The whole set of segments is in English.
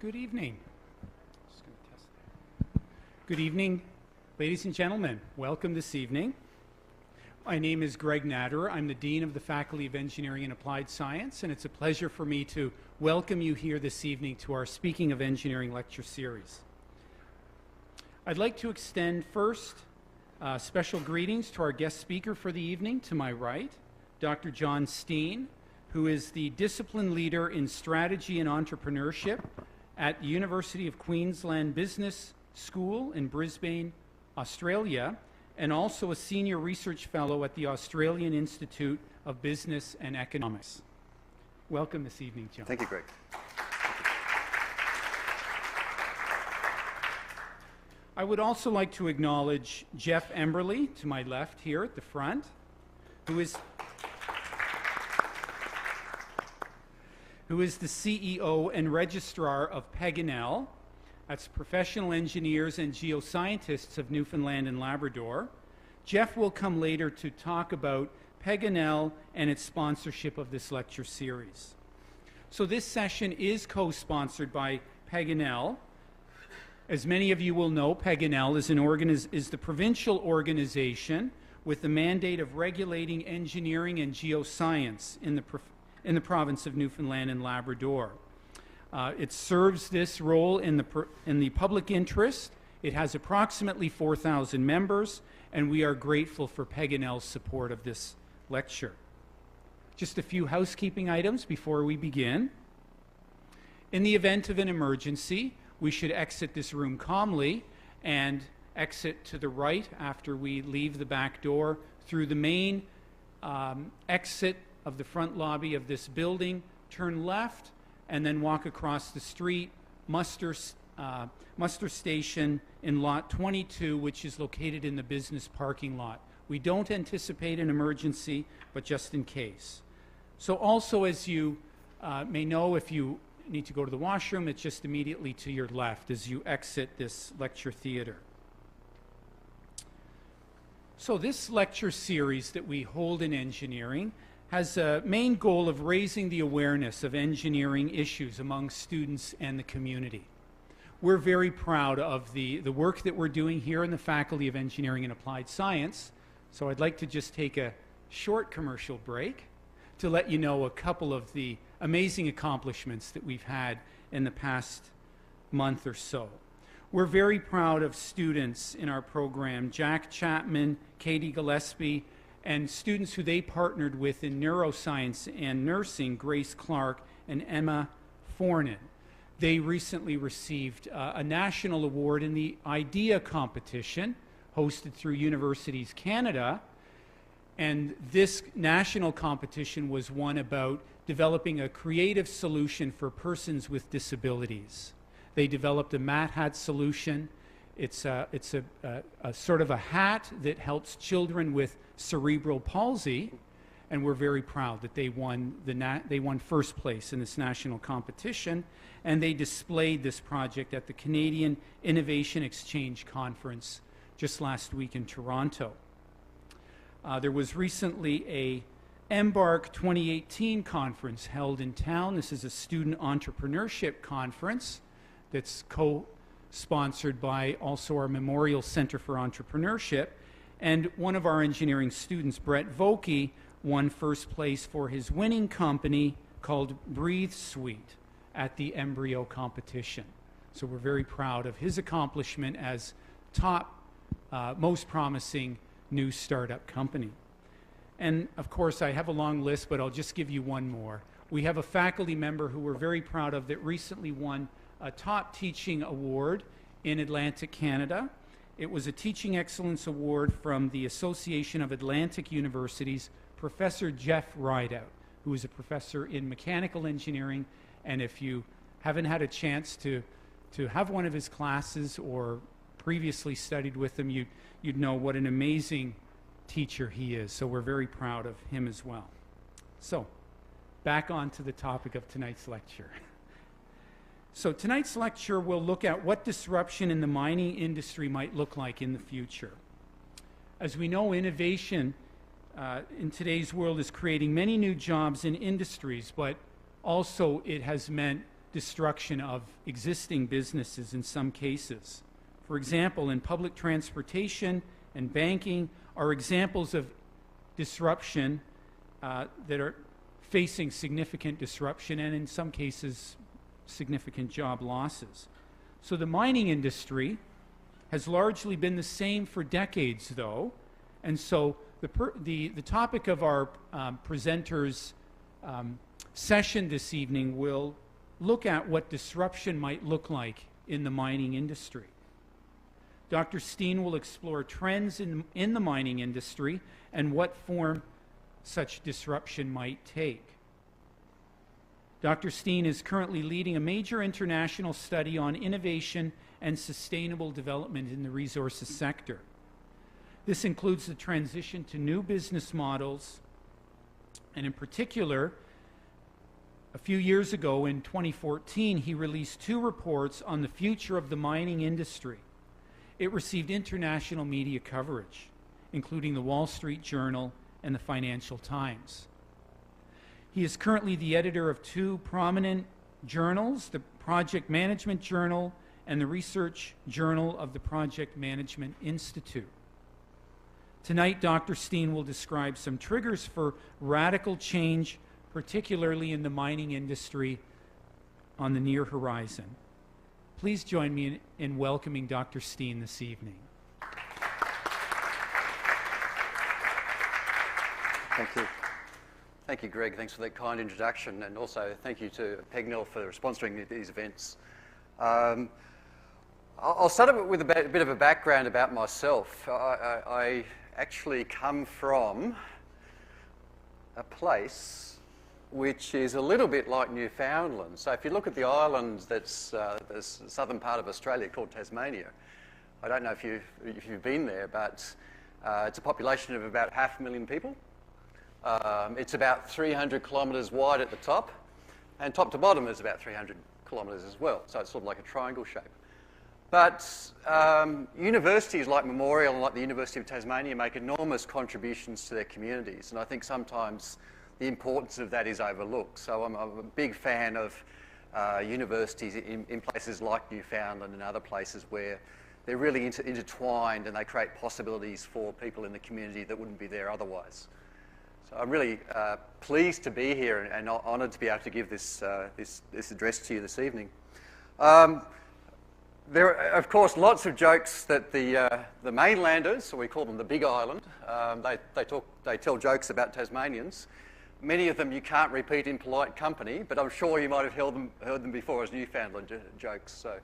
Good evening. Just going to test that. Good evening, ladies and gentlemen. Welcome this evening. My name is Greg Naderer. I'm the Dean of the Faculty of Engineering and Applied Science, and it's a pleasure for me to welcome you here this evening to our Speaking of Engineering lecture series. I'd like to extend first special greetings to our guest speaker for the evening. To my right, Dr. John Steen, who is the discipline leader in strategy and entrepreneurship at the University of Queensland Business School in Brisbane, Australia, and also a senior research fellow at the Australian Institute of Business and Economics. Welcome this evening, John. Thank you, Greg. I would also like to acknowledge Geoff Burley to my left here at the front, who is the CEO and Registrar of Pegan L. That's Professional Engineers and Geoscientists of Newfoundland and Labrador. Geoff will come later to talk about Pegan L and its sponsorship of this lecture series. So this session is co-sponsored by Pegan L. As many of you will know, Pegan L is the provincial organization with the mandate of regulating engineering and geoscience in the province of Newfoundland and Labrador. It serves this role in the public interest. It has approximately 4,000 members, and we are grateful for Pegan L's support of this lecture. Just a few housekeeping items before we begin. In the event of an emergency, we should exit this room calmly and exit to the right after we leave the back door through the main exit of the front lobby of this building, turn left, and then walk across the street, muster station in lot 22, which is located in the business parking lot. We don't anticipate an emergency, but just in case. So also, as you may know, if you need to go to the washroom, it's just immediately to your left as you exit this lecture theater. So this lecture series that we hold in engineering has a main goal of raising the awareness of engineering issues among students and the community. We're very proud of the work that we're doing here in the Faculty of Engineering and Applied Science, so I'd like to just take a short commercial break to let you know a couple of the amazing accomplishments that we've had in the past month or so. We're very proud of students in our program, Jack Chapman, Katie Gillespie, and students who they partnered with in neuroscience and nursing, Grace Clark and Emma Fornan. They recently received a national award in the IDEA competition hosted through Universities Canada, and this national competition was one about developing a creative solution for persons with disabilities. They developed a Mat Hat solution. It's a sort of a hat that helps children with cerebral palsy, and we're very proud that they won first place in this national competition, and they displayed this project at the Canadian Innovation Exchange Conference just last week in Toronto. There was recently a Embark 2018 conference held in town. This is a student entrepreneurship conference that's co-sponsored by also our Memorial Center for Entrepreneurship, and one of our engineering students, Brett Vokey, won first place for his winning company called Breathe Suite at the Embryo competition. So we're very proud of his accomplishment as top, most promising new startup company. And of course, I have a long list, but I'll just give you one more. We have a faculty member who we're very proud of that recently won a top teaching award in Atlantic Canada. It was a Teaching Excellence Award from the Association of Atlantic Universities, Professor Jeff Rideout, who is a professor in mechanical engineering. And if you haven't had a chance to have one of his classes or previously studied with him, you'd know what an amazing teacher he is. So we're very proud of him as well. So back on to the topic of tonight's lecture. So tonight's lecture will look at what disruption in the mining industry might look like in the future. As we know, innovation in today's world is creating many new jobs in industries, but also it has meant destruction of existing businesses in some cases. For example, in public transportation and banking are examples of disruption that are facing significant disruption and in some cases significant job losses. So the mining industry has largely been the same for decades, though, and so the topic of our presenters' session this evening will look at what disruption might look like in the mining industry. Dr. Steen will explore trends in the mining industry and what form such disruption might take. Dr. Steen is currently leading a major international study on innovation and sustainable development in the resources sector. This includes the transition to new business models, and in particular, a few years ago in 2014, he released 2 reports on the future of the mining industry. It received international media coverage, including the Wall Street Journal and the Financial Times. He is currently the editor of 2 prominent journals, the Project Management Journal and the Research Journal of the Project Management Institute. Tonight, Dr. Steen will describe some triggers for radical change, particularly in the mining industry on the near horizon. Please join me in welcoming Dr. Steen this evening. Thank you. Thank you, Greg. Thanks for that kind introduction, and also thank you to Pegan L for sponsoring these events. I'll start with a bit of a background about myself. I actually come from a place which is a little bit like Newfoundland. So if you look at the island that's the southern part of Australia called Tasmania, I don't know if you've been there, but it's a population of about 500,000 people. It's about 300 kilometres wide at the top, and top to bottom is about 300 kilometres as well. So it's sort of like a triangle shape. But universities like Memorial and like the University of Tasmania make enormous contributions to their communities, and I think sometimes the importance of that is overlooked. So I'm a big fan of universities in places like Newfoundland and other places where they're really intertwined and they create possibilities for people in the community that wouldn't be there otherwise. So I'm really pleased to be here and honoured to be able to give this address to you this evening. There are, of course, lots of jokes that the mainlanders, or we call them the Big Island, they tell jokes about Tasmanians. Many of them you can't repeat in polite company, but I'm sure you might have heard them before as Newfoundland jokes. So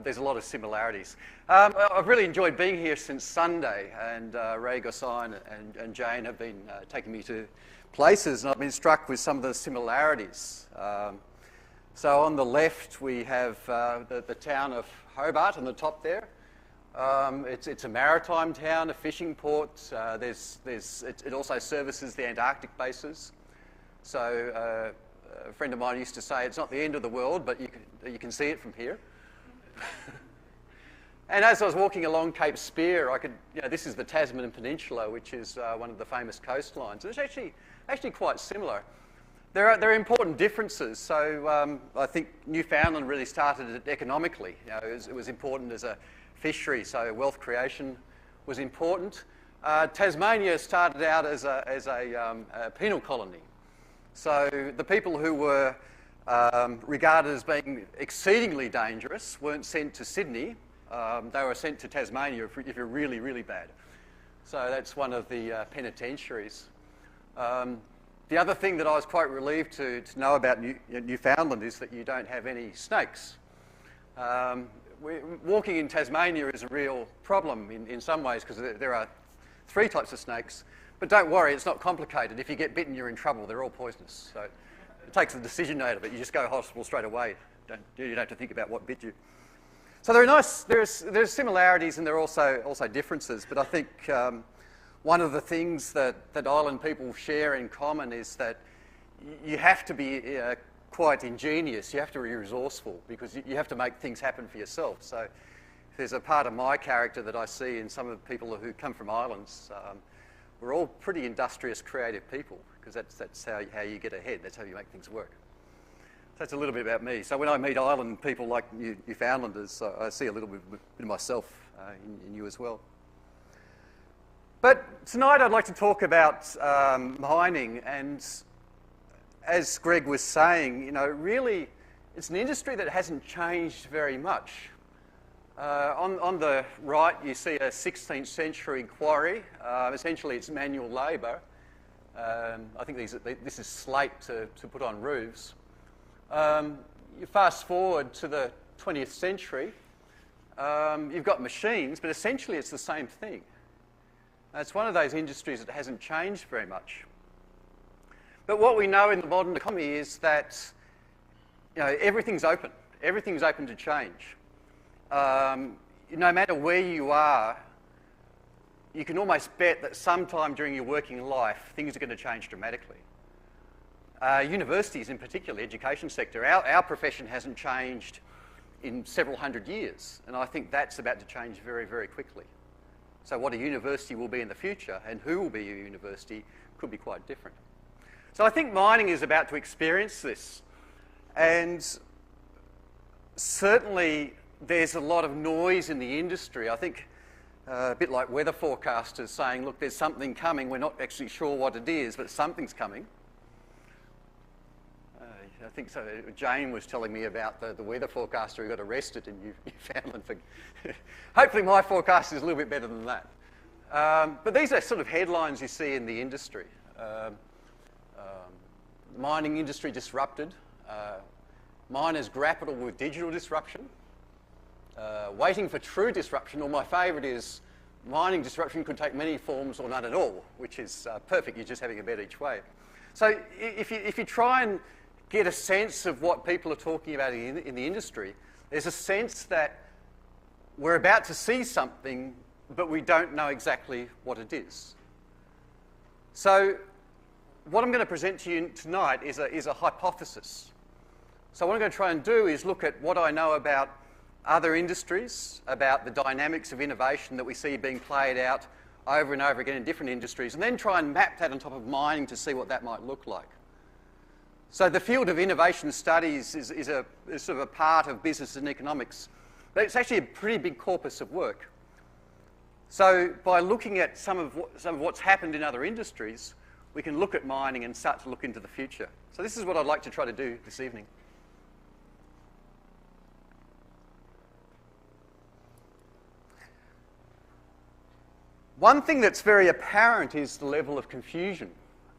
there's a lot of similarities. I've really enjoyed being here since Sunday, and Ray Gossain and Jane have been taking me to places, and I've been struck with some of the similarities. So on the left we have the town of Hobart on the top there. It's a maritime town, a fishing port. It also services the Antarctic bases. So a friend of mine used to say it's not the end of the world, but you can see it from here. And as I was walking along Cape Spear, this is the Tasman Peninsula, which is one of the famous coastlines. It's actually quite similar. There are important differences. So I think Newfoundland really started it economically. It was important as a fishery, so wealth creation was important. Tasmania started out as a penal colony. So the people who were regarded as being exceedingly dangerous weren't sent to Sydney. They were sent to Tasmania if you're really, really bad. So that's one of the penitentiaries. The other thing that I was quite relieved to know about Newfoundland is that you don't have any snakes. Walking in Tasmania is a real problem in some ways because there are 3 types of snakes. But don't worry, it's not complicated. If you get bitten, you're in trouble. They're all poisonous. So it takes the decision out of it. You just go to hospital straight away. You don't have to think about what bit you. So they're nice. There's similarities and there are also differences. But I think one of the things that island people share in common is that you have to be quite ingenious. You have to be resourceful because you have to make things happen for yourself. So there's a part of my character that I see in some of the people who come from islands. We're all pretty industrious, creative people because that's how you get ahead. That's how you make things work. So that's a little bit about me. So when I meet island people like Newfoundlanders, I see a little bit of myself in you as well. But tonight I'd like to talk about mining, and as Greg was saying, you know, really it's an industry that hasn't changed very much. On the right you see a 16th century quarry. Essentially it's manual labour. I think this is slate to put on roofs. You fast forward to the 20th century, you've got machines, but essentially it's the same thing. It's one of those industries that hasn't changed very much. But what we know in the modern economy is that, you know, everything's open. Everything's open to change. No matter where you are, you can almost bet that sometime during your working life, things are going to change dramatically. Universities in particular, education sector, our profession hasn't changed in several hundred years, and I think that's about to change very, very quickly. So what a university will be in the future and who will be a university could be quite different. So I think mining is about to experience this, and certainly there's a lot of noise in the industry. I think a bit like weather forecasters saying, look, there's something coming, we're not actually sure what it is, but something's coming. I think so. Jane was telling me about the weather forecaster who got arrested in Newfoundland. Hopefully my forecast is a little bit better than that. But these are sort of headlines you see in the industry. Mining industry disrupted. Miners grapple with digital disruption. Waiting for true disruption, or my favourite is mining disruption could take many forms or none at all, which is perfect. You're just having a bet each way. So if you try and get a sense of what people are talking about in the industry, there's a sense that we're about to see something, but we don't know exactly what it is. So what I'm going to present to you tonight is a hypothesis. So what I'm going to try and do is look at what I know about other industries, about the dynamics of innovation that we see being played out over and over again in different industries, and then try and map that on top of mining to see what that might look like. So the field of innovation studies is sort of a part of business and economics, but it's actually a pretty big corpus of work. So by looking at some of what's happened in other industries, we can look at mining and start to look into the future. So this is what I'd like to try to do this evening. One thing that's very apparent is the level of confusion.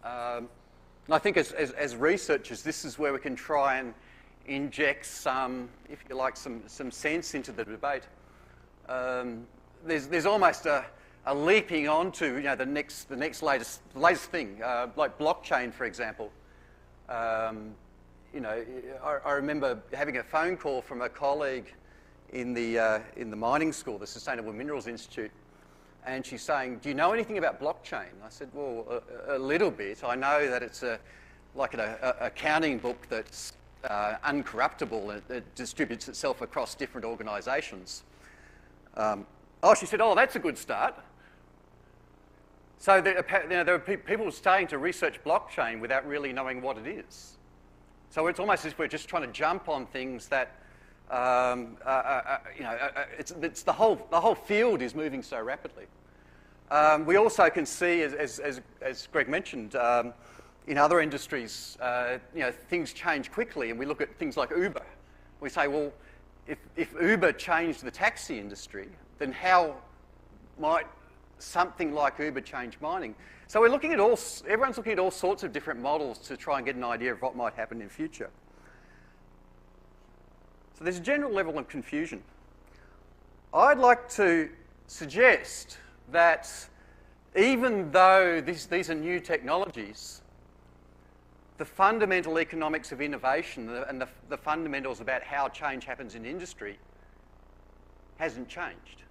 And I think as researchers, this is where we can try and inject some, if you like, some sense into the debate. There's almost a leaping onto, you know, the next latest thing, like blockchain, for example. You know, I remember having a phone call from a colleague in the mining school, the Sustainable Minerals Institute, and she's saying, do you know anything about blockchain? I said, well, a little bit. I know that it's like an accounting book that's uncorruptible and it distributes itself across different organisations. She said, oh, that's a good start. So there are people starting to research blockchain without really knowing what it is. So it's almost as if we're just trying to jump on things that, it's the whole field is moving so rapidly. We also can see, as Greg mentioned, in other industries, things change quickly, and we look at things like Uber. We say, well, if Uber changed the taxi industry, then how might something like Uber change mining? So we're looking at everyone's looking at all sorts of different models to try and get an idea of what might happen in future. So there's a general level of confusion. I'd like to suggest that even though these are new technologies, the fundamental economics of innovation and the fundamentals about how change happens in industry hasn't changed.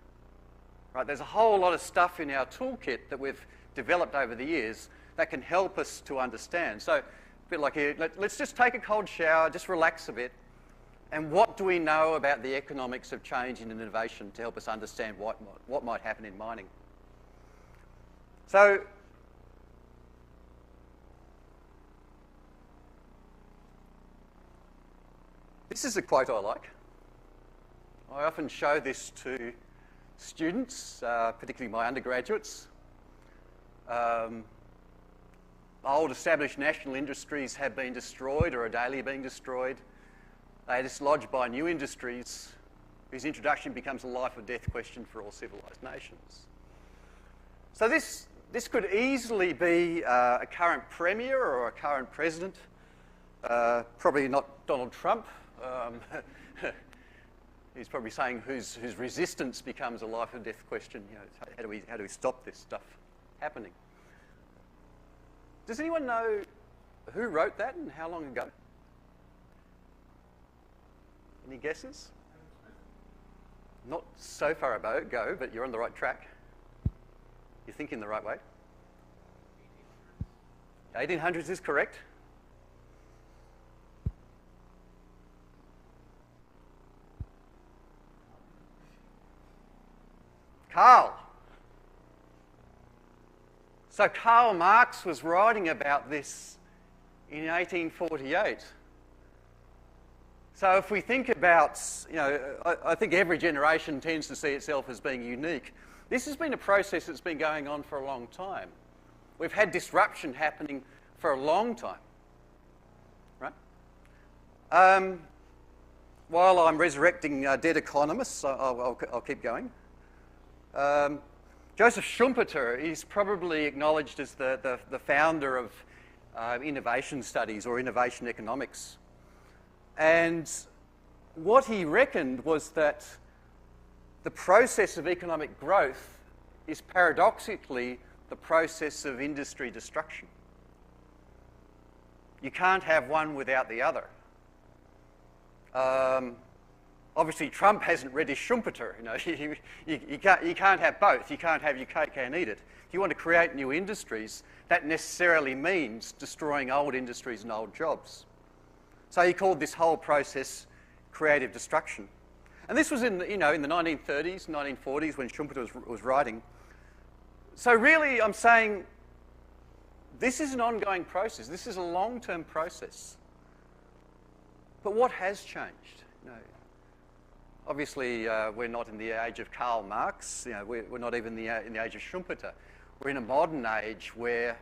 Right? There's a whole lot of stuff in our toolkit that we've developed over the years that can help us to understand. So a bit like here, let's just take a cold shower, just relax a bit. And what do we know about the economics of change and innovation to help us understand what might happen in mining? So This is a quote I like. I often show this to students, particularly my undergraduates. Old established national industries have been destroyed or are daily being destroyed. They are dislodged by new industries whose introduction becomes a life or death question for all civilised nations. So this could easily be a current premier or a current president, probably not Donald Trump. He's probably saying whose resistance becomes a life or death question. You know, how do we stop this stuff happening? Does anyone know who wrote that and how long ago? Any guesses? Not so far ago, but you're on the right track. You're thinking the right way. 1800s is correct. Karl. So Karl Marx was writing about this in 1848. So if we think about, I think every generation tends to see itself as being unique. This has been a process that's been going on for a long time. We've had disruption happening for a long time, right? While I'm resurrecting dead economists, I'll keep going. Joseph Schumpeter is probably acknowledged as the founder of innovation studies or innovation economics. And what he reckoned was that the process of economic growth is paradoxically the process of industry destruction. You can't have one without the other. Obviously, Trump hasn't read his Schumpeter. You can't have both. You can't have your cake and eat it. If you want to create new industries, that necessarily means destroying old industries and old jobs. So he called this whole process creative destruction. And this was in the 1930s, 1940s when Schumpeter was writing. So really, I'm saying this is an ongoing process. This is a long-term process. But what has changed? Obviously, we're not in the age of Karl Marx. We're not even in the age of Schumpeter. We're in a modern age where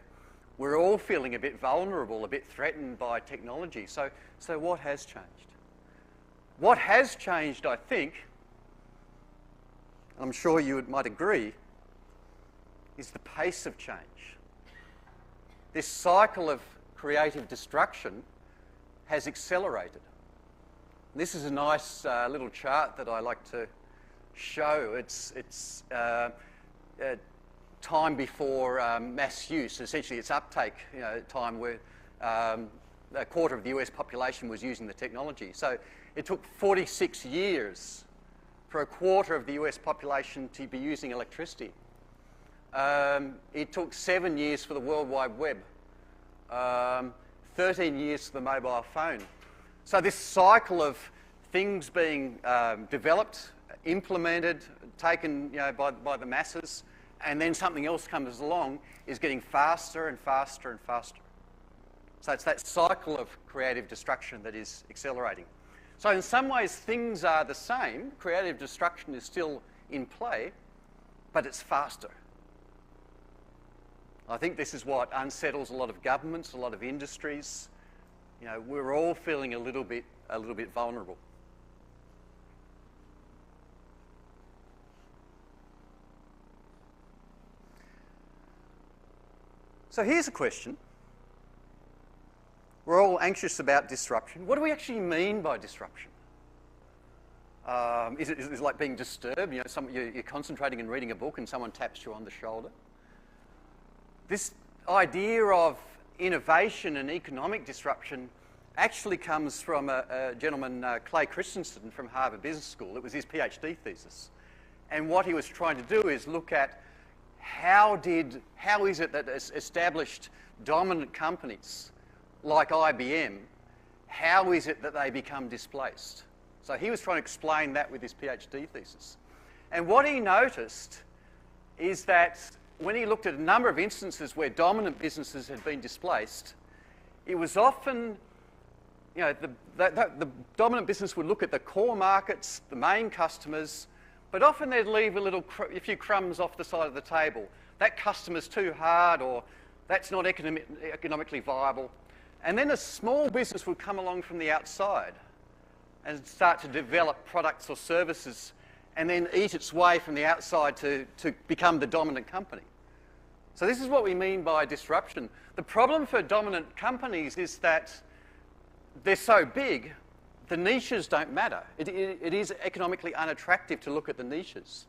we're all feeling a bit vulnerable, a bit threatened by technology. So what has changed? What has changed, I think, I'm sure you might agree, is the pace of change. This cycle of creative destruction has accelerated. This is a nice little chart that I like to show. It's time before mass use. Essentially, it's uptake, time where a quarter of the US population was using the technology. So it took 46 years for a quarter of the US population to be using electricity. It took 7 years for the World Wide Web, 13 years for the mobile phone. So this cycle of things being developed, implemented, taken by the masses, and then something else comes along is getting faster and faster and faster. So it's that cycle of creative destruction that is accelerating. So in some ways, things are the same. Creative destruction is still in play, but it's faster. I think this is what unsettles a lot of governments, a lot of industries. We're all feeling a little bit vulnerable. So here's a question. We're all anxious about disruption. What do we actually mean by disruption? Is it like being disturbed? You're concentrating and reading a book and someone taps you on the shoulder. This idea of innovation and economic disruption actually comes from a gentleman, Clay Christensen, from Harvard Business School. It was his PhD thesis. And what he was trying to do is look at how is it that established dominant companies like IBM, how is it that they become displaced? So he was trying to explain that with his PhD thesis. And what he noticed is that when he looked at a number of instances where dominant businesses had been displaced, it was often you know, the dominant business would look at the core markets, the main customers, but often they'd leave a few crumbs off the side of the table. That customer's too hard, or that's not economically viable. And then a small business would come along from the outside and start to develop products or services and then eat its way from the outside to become the dominant company. So this is what we mean by disruption. The problem for dominant companies is that they're so big, the niches don't matter. It is economically unattractive to look at the niches.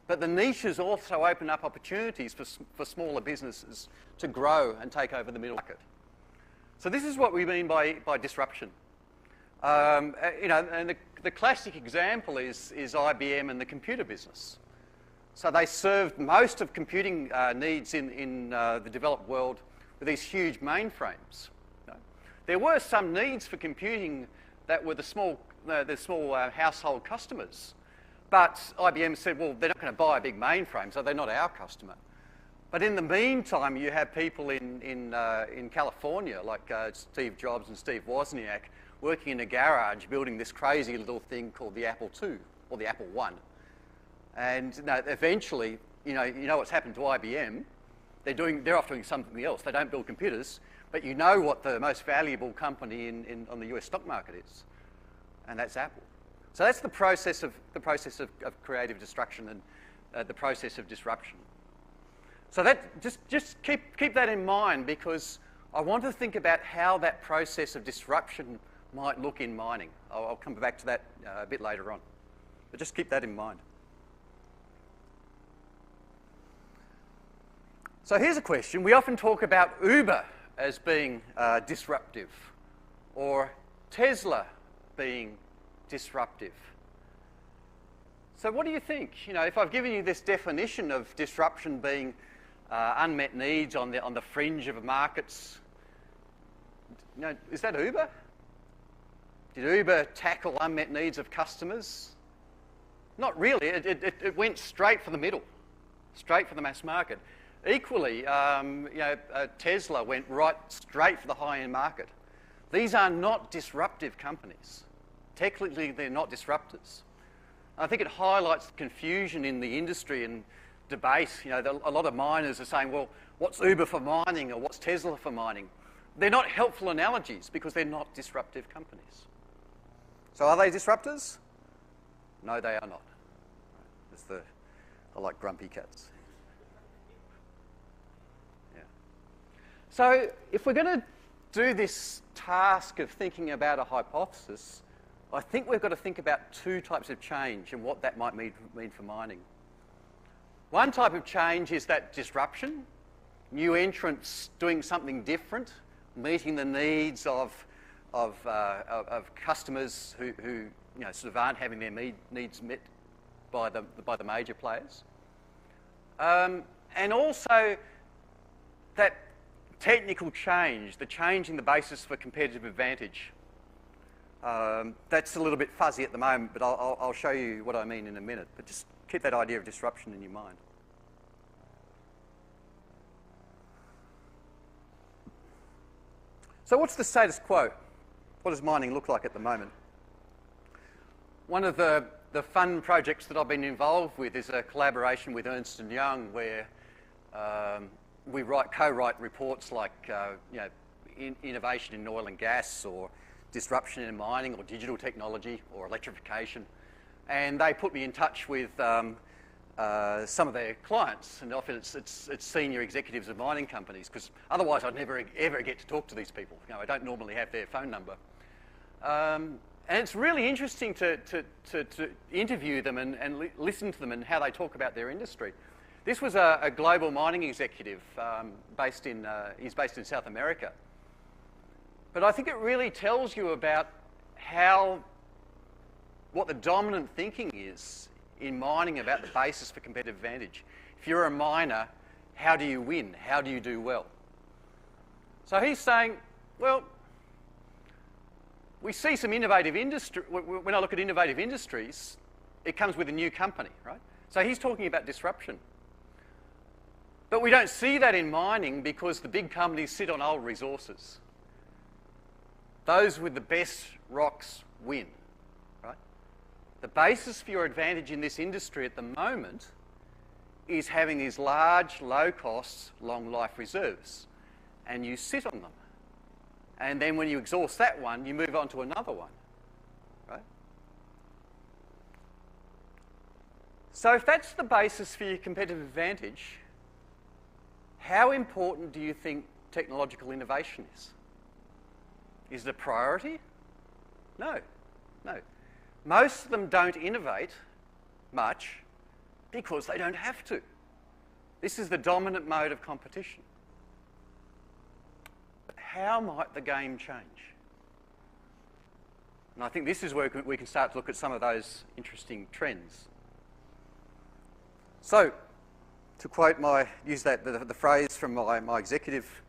But the niches also open up opportunities for smaller businesses to grow and take over the middle market. So this is what we mean by disruption. You know, and the classic example is IBM and the computer business. So they served most of computing needs in the developed world with these huge mainframes. You know. There were some needs for computing that were the small household customers. But IBM said, well, they're not going to buy a big mainframe, so they're not our customer. But in the meantime, you have people in California, like Steve Jobs and Steve Wozniak, working in a garage building this crazy little thing called the Apple II, or the Apple I. And eventually, you know what's happened to IBM. They're off doing something else. They don't build computers, but you know what the most valuable company on the US stock market is, and that's Apple. So that's the process of creative destruction and the process of disruption. So that just keep that in mind, because I want to think about how that process of disruption might look in mining. I'll come back to that a bit later on, but just keep that in mind. So here's a question. We often talk about Uber as being disruptive, or Tesla being disruptive. So what do you think? You know, if I've given you this definition of disruption being unmet needs on the fringe of markets, you know, is that Uber? Did Uber tackle unmet needs of customers? Not really. It went straight for the middle, straight for the mass market. Equally, Tesla went right straight for the high-end market. These are not disruptive companies. Technically, they're not disruptors. I think it highlights the confusion in the industry and debate. You know, a lot of miners are saying, well, what's Uber for mining, or what's Tesla for mining? They're not helpful analogies because they're not disruptive companies. So are they disruptors? No, they are not. I like grumpy cats. Yeah. So if we're going to do this task of thinking about a hypothesis, I think we've got to think about two types of change and what that might mean for mining. One type of change is that disruption, new entrants doing something different, meeting the needs of customers who sort of aren't having their needs met by the major players, and also that technical change, the change in the basis for competitive advantage. That's a little bit fuzzy at the moment, but I'll show you what I mean in a minute. But just keep that idea of disruption in your mind. So what's the status quo? What does mining look like at the moment? One of the fun projects that I've been involved with is a collaboration with Ernst & Young, where we co-write reports like innovation in oil and gas, or disruption in mining, or digital technology, or electrification. And they put me in touch with some of their clients, and often it's senior executives of mining companies, because otherwise I'd never ever get to talk to these people. You know, I don't normally have their phone number. And it's really interesting to interview them and listen to them and how they talk about their industry. This was a global mining executive he's based in South America. But I think it really tells you about what the dominant thinking is in mining about the basis for competitive advantage. If you're a miner, how do you win? How do you do well? So he's saying, well, we see some innovative industry. When I look at innovative industries, it comes with a new company, right? So he's talking about disruption. But we don't see that in mining because the big companies sit on old resources. those with the best rocks win, right? The basis for your advantage in this industry at the moment is having these large, low-cost, long-life reserves, and you sit on them. And then when you exhaust that one, you move on to another one, right? So if that's the basis for your competitive advantage, how important do you think technological innovation is? Is it a priority? No, no. Most of them don't innovate much because they don't have to. This is the dominant mode of competition. How might the game change? And I think this is where we can start to look at some of those interesting trends. So, to quote the phrase from my executive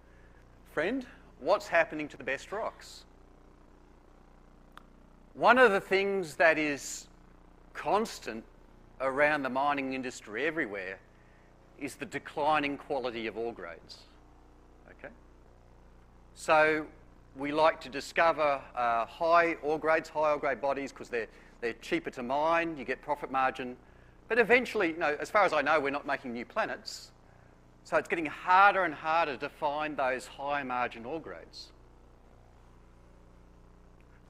friend, what's happening to the best rocks? One of the things that is constant around the mining industry everywhere is the declining quality of ore grades. Okay? So we like to discover high ore grade bodies because they're cheaper to mine, you get profit margin. But eventually, as far as I know, we're not making new planets. So it's getting harder and harder to find those high margin ore grades.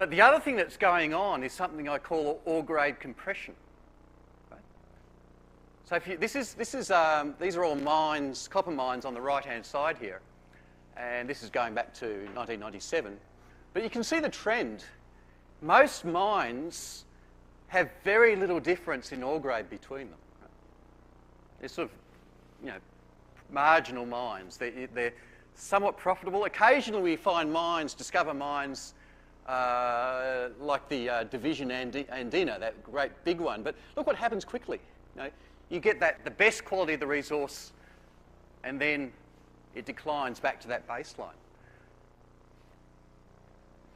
But the other thing that's going on is something I call ore grade compression. Right? So these are all mines, copper mines on the right-hand side here. And this is going back to 1997. But you can see the trend. Most mines have very little difference in ore grade between them. Right? They're sort of, marginal mines. They're somewhat profitable. Occasionally we discover mines like the Division Andina, that great big one. But look what happens quickly. You get the best quality of the resource, and then it declines back to that baseline.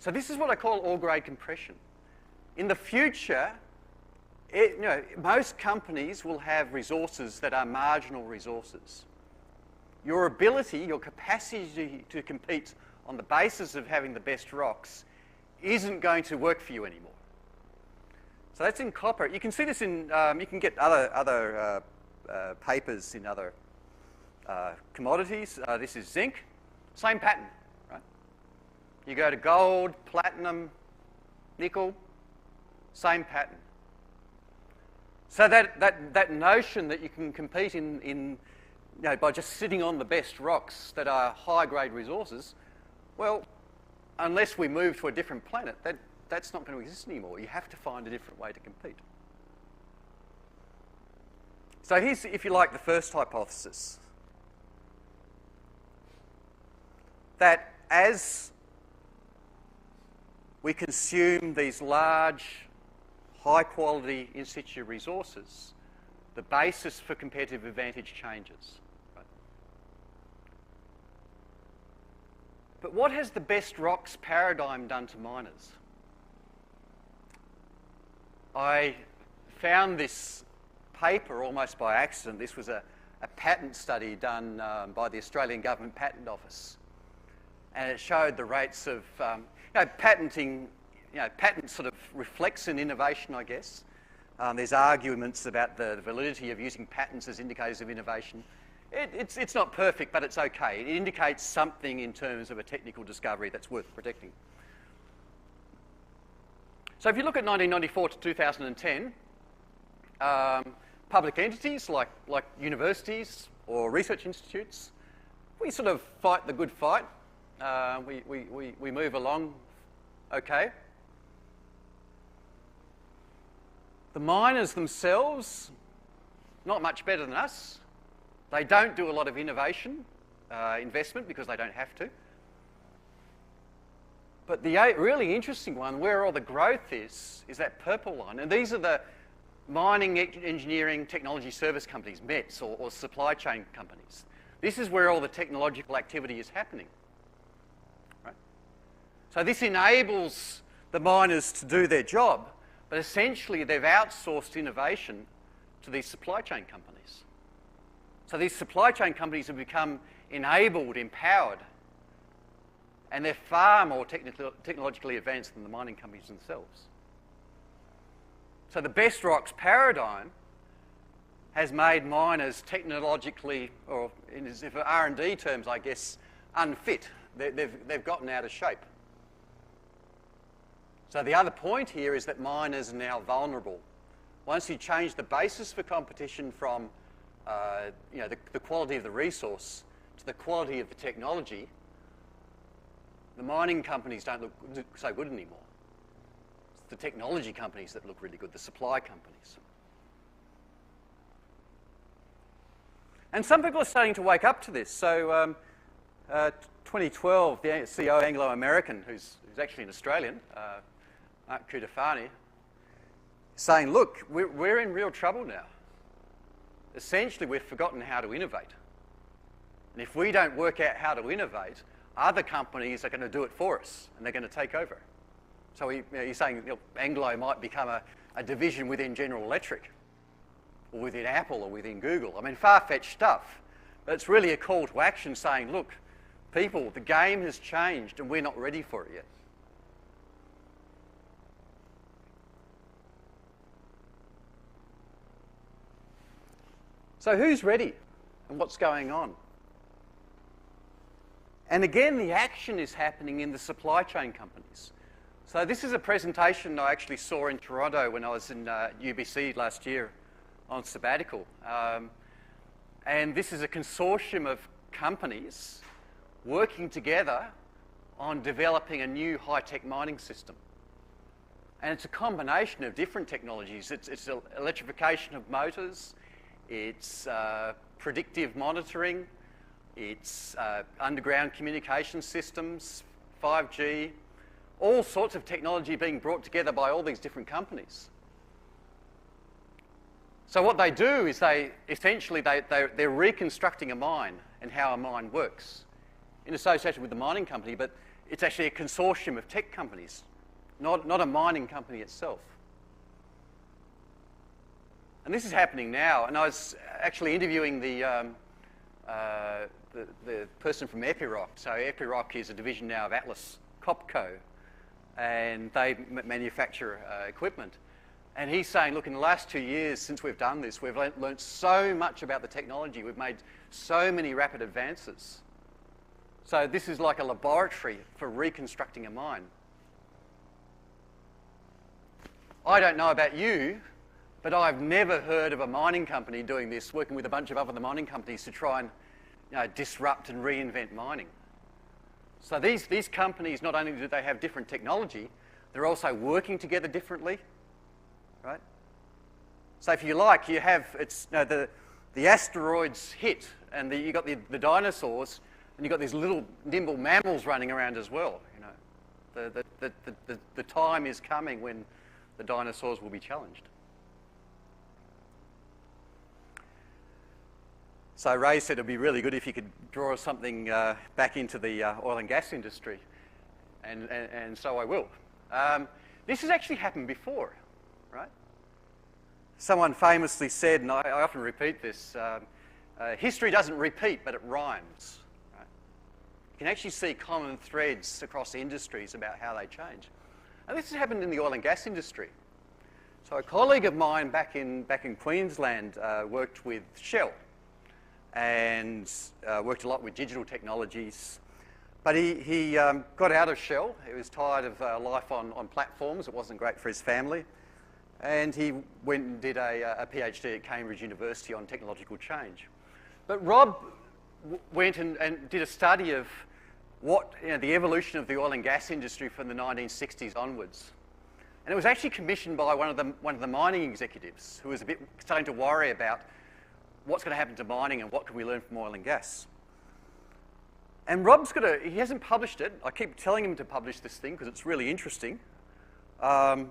So this is what I call ore grade compression. In the future, most companies will have resources that are marginal resources. Your ability, your capacity to compete on the basis of having the best rocks isn't going to work for you anymore. So that's in copper. You can see this in, you can get other papers in other commodities. This is zinc, same pattern, right? You go to gold, platinum, nickel, same pattern. So that notion that you can compete by just sitting on the best rocks that are high-grade resources, well, unless we move to a different planet, that's not going to exist anymore. You have to find a different way to compete. So here's, if you like, the first hypothesis. That as we consume these large, high-quality in situ resources, the basis for competitive advantage changes. Right? But what has the best rocks paradigm done to miners? I found this paper almost by accident. This was a patent study done by the Australian Government Patent Office. And it showed the rates of, patenting, patent sort of reflects an innovation, I guess. There's arguments about the validity of using patents as indicators of innovation. It's not perfect, but it's okay. It indicates something in terms of a technical discovery that's worth protecting. So if you look at 1994 to 2010, public entities like universities or research institutes, we sort of fight the good fight. We move along okay. The miners themselves, not much better than us. They don't do a lot of innovation, investment, because they don't have to. But the really interesting one, where all the growth is that purple line. And these are the mining, engineering, technology service companies, METs, or supply chain companies. This is where all the technological activity is happening. Right? So this enables the miners to do their job, but essentially they've outsourced innovation to these supply chain companies. So these supply chain companies have become enabled, empowered, And they're far more technologically advanced than the mining companies themselves. So the best rocks paradigm has made miners technologically, or in R&D terms, I guess, unfit. They've gotten out of shape. So the other point here is that miners are now vulnerable. Once you change the basis for competition from the quality of the resource to the quality of the technology, the mining companies don't look so good anymore. It's the technology companies that look really good, the supply companies. And some people are starting to wake up to this. So 2012, the CEO Anglo-American, who's actually an Australian, Mark Cutifani, saying, look, we're in real trouble now. Essentially, we've forgotten how to innovate. And if we don't work out how to innovate, other companies are going to do it for us, and they're going to take over. So he's saying Anglo might become a division within General Electric, or within Apple, or within Google. I mean, far-fetched stuff. But it's really a call to action saying, look, people, the game has changed, and we're not ready for it yet. So who's ready, and what's going on? And again, the action is happening in the supply chain companies. So this is a presentation I actually saw in Toronto when I was in UBC last year on sabbatical. And this is a consortium of companies working together on developing a new high-tech mining system. And it's a combination of different technologies. It's electrification of motors, it's predictive monitoring, it's underground communication systems, 5G, all sorts of technology being brought together by all these different companies. So what they do is they're reconstructing a mine and how a mine works in association with the mining company, but it's actually a consortium of tech companies, not a mining company itself. And this is happening now, and I was actually interviewing the person from Epiroc. So Epiroc is a division now of Atlas Copco, and they manufacture equipment. And he's saying, look, in the last 2 years since we've done this, we've learnt so much about the technology. We've made so many rapid advances. So this is like a laboratory for reconstructing a mine. I don't know about you, but I've never heard of a mining company doing this, working with a bunch of other mining companies to try and disrupt and reinvent mining. So these companies, not only do they have different technology, they're also working together differently, right? So if you like, you have the asteroids hit, and you got the dinosaurs, and you got these little nimble mammals running around as well. The time is coming when the dinosaurs will be challenged. So Ray said it'd be really good if you could draw something back into the oil and gas industry, and so I will. This has actually happened before, right? Someone famously said, and I often repeat this, history doesn't repeat, but it rhymes. Right? You can actually see common threads across industries about how they change. And this has happened in the oil and gas industry. So a colleague of mine back in Queensland worked with Shell, and worked a lot with digital technologies. But he got out of Shell. He was tired of life on platforms. It wasn't great for his family. And he went and did a PhD at Cambridge University on technological change. But Rob went and did a study of the evolution of the oil and gas industry from the 1960s onwards. And it was actually commissioned by one of the mining executives who was starting to worry about what's going to happen to mining and what can we learn from oil and gas. And Rob's he hasn't published it. I keep telling him to publish this thing because it's really interesting. I'm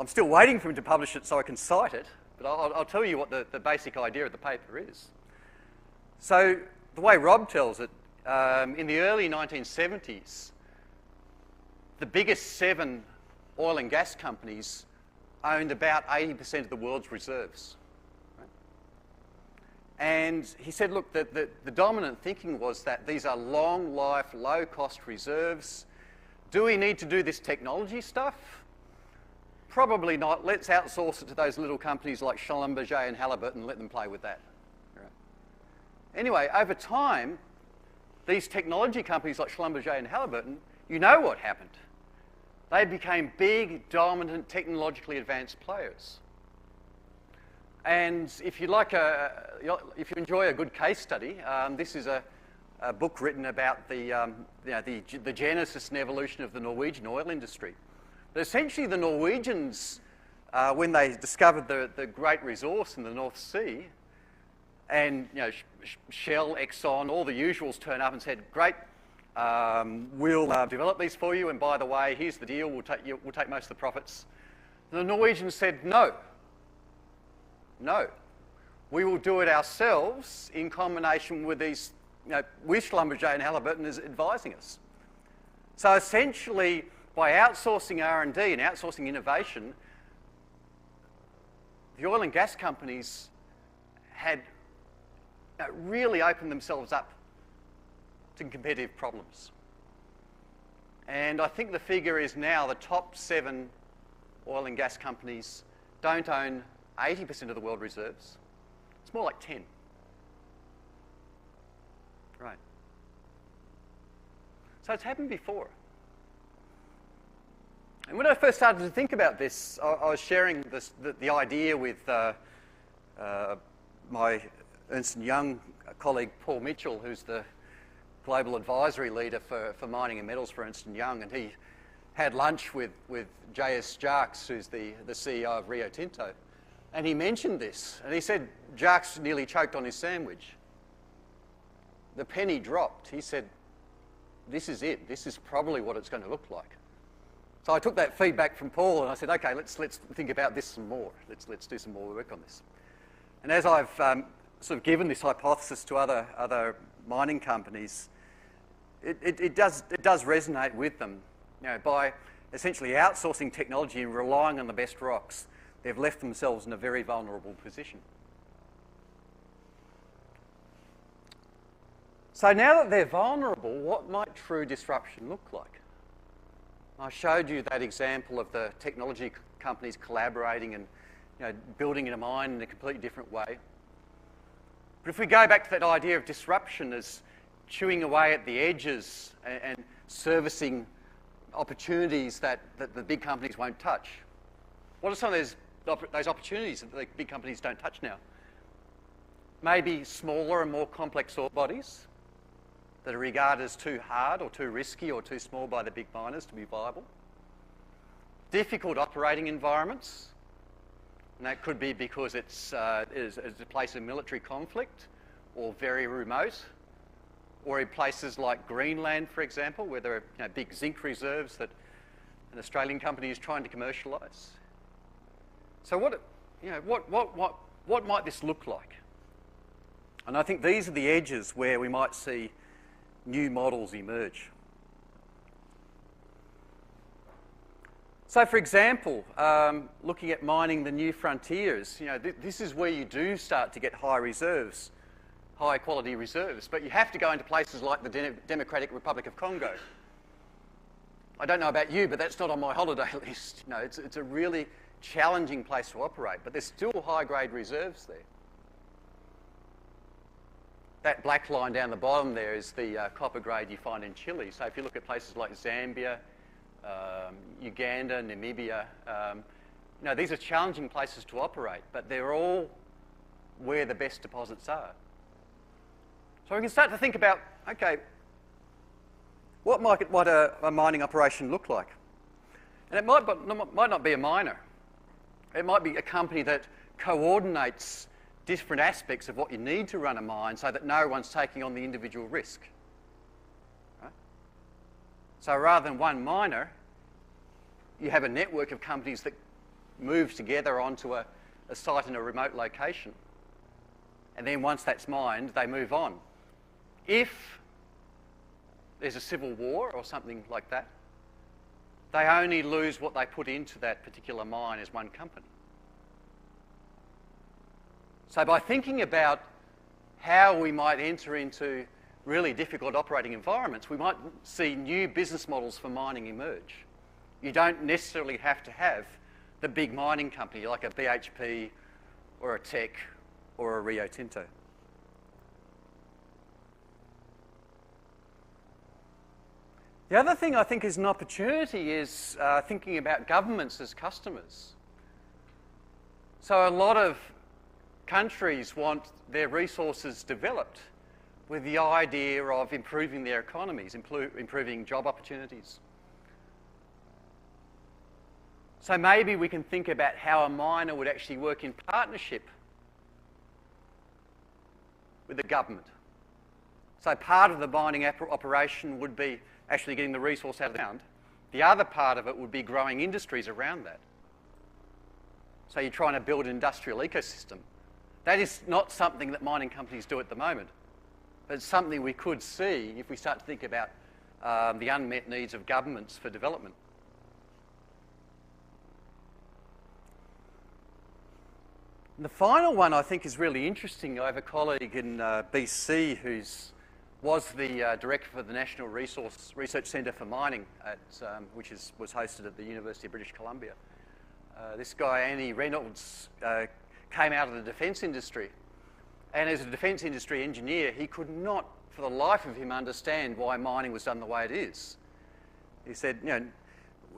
still waiting for him to publish it so I can cite it, but I'll tell you what the basic idea of the paper is. So the way Rob tells it, in the early 1970s, the biggest 7 oil and gas companies owned about 80% of the world's reserves. Right? And he said, look, the dominant thinking was that these are long life, low cost reserves. Do we need to do this technology stuff? Probably not. Let's outsource it to those little companies like Schlumberger and Halliburton and let them play with that. Right. Anyway, over time, these technology companies like Schlumberger and Halliburton, you know what happened. They became big, dominant, technologically advanced players. And if you if you enjoy a good case study, this is a book written about the genesis and evolution of the Norwegian oil industry. But essentially, the Norwegians, when they discovered the great resource in the North Sea, and Shell, Exxon, all the usuals turn up and said, "Great, we'll develop these for you, and by the way, here's the deal. We'll take most of the profits." The Norwegians said, "No, no, we will do it ourselves in combination with these, with Schlumberger and Halliburton as advising us." So essentially, by outsourcing R&D and outsourcing innovation, the oil and gas companies had really opened themselves up to competitive problems. And I think the figure is now the top 7 oil and gas companies don't own 80% of the world reserves. It's more like 10. Right. So it's happened before. And when I first started to think about this, I was sharing the idea with my Ernst & Young colleague, Paul Mitchell, who's the global advisory leader for mining and metals for Ernst & Young, and he had lunch with J.S. Jacques, who's the CEO of Rio Tinto, and he mentioned this, and he said Jacques nearly choked on his sandwich. The penny dropped. He said, "This is it. This is probably what it's going to look like." So I took that feedback from Paul and I said, "Okay, let's think about this some more. Let's do some more work on this." And as I've sort of given this hypothesis to other mining companies, it does resonate with them. By essentially outsourcing technology and relying on the best rocks, they've left themselves in a very vulnerable position. So now that they're vulnerable, what might true disruption look like? I showed you that example of the technology companies collaborating and building in a mine in a completely different way. But if we go back to that idea of disruption as chewing away at the edges and servicing opportunities that the big companies won't touch, what are some of those opportunities that the big companies don't touch now? Maybe smaller and more complex ore bodies that are regarded as too hard or too risky or too small by the big miners to be viable. Difficult operating environments, and that could be because it's a place of military conflict or very remote, or in places like Greenland, for example, where there are big zinc reserves that an Australian company is trying to commercialise. So what might this look like? And I think these are the edges where we might see new models emerge. So, for example, looking at mining the new frontiers, this is where you do start to get high reserves, high quality reserves, but you have to go into places like the Democratic Republic of Congo. I don't know about you, but that's not on my holiday list. It's a really challenging place to operate, but there's still high-grade reserves there. That black line down the bottom there is the copper grade you find in Chile. So if you look at places like Zambia, Uganda, Namibia, these are challenging places to operate, but they're all where the best deposits are. So we can start to think about, okay, what might a mining operation look like? And it might not be a miner. It might be a company that coordinates different aspects of what you need to run a mine so that no one's taking on the individual risk. Right? So rather than one miner, you have a network of companies that move together onto a site in a remote location. And then once that's mined, they move on. If there's a civil war or something like that, they only lose what they put into that particular mine as one company. So by thinking about how we might enter into really difficult operating environments. We might see new business models for mining emerge. You don't necessarily have to have the big mining company like a BHP or a Teck or a Rio Tinto. The other thing I think is an opportunity is thinking about governments as customers. So a lot of countries want their resources developed with the idea of improving their economies, improving job opportunities. So maybe we can think about how a miner would actually work in partnership with the government. So part of the mining operation would be actually getting the resource out of the ground. The other part of it would be growing industries around that. So you're trying to build an industrial ecosystem. That is not something that mining companies do at the moment, but it's something we could see if we start to think about the unmet needs of governments for development. And the final one I think is really interesting. I have a colleague in BC who was the director for the National Research Centre for Mining, which was hosted at the University of British Columbia. This guy, Andy Reynolds, came out of the defence industry. And as a defence industry engineer, he could not, for the life of him, understand why mining was done the way it is. He said, you know,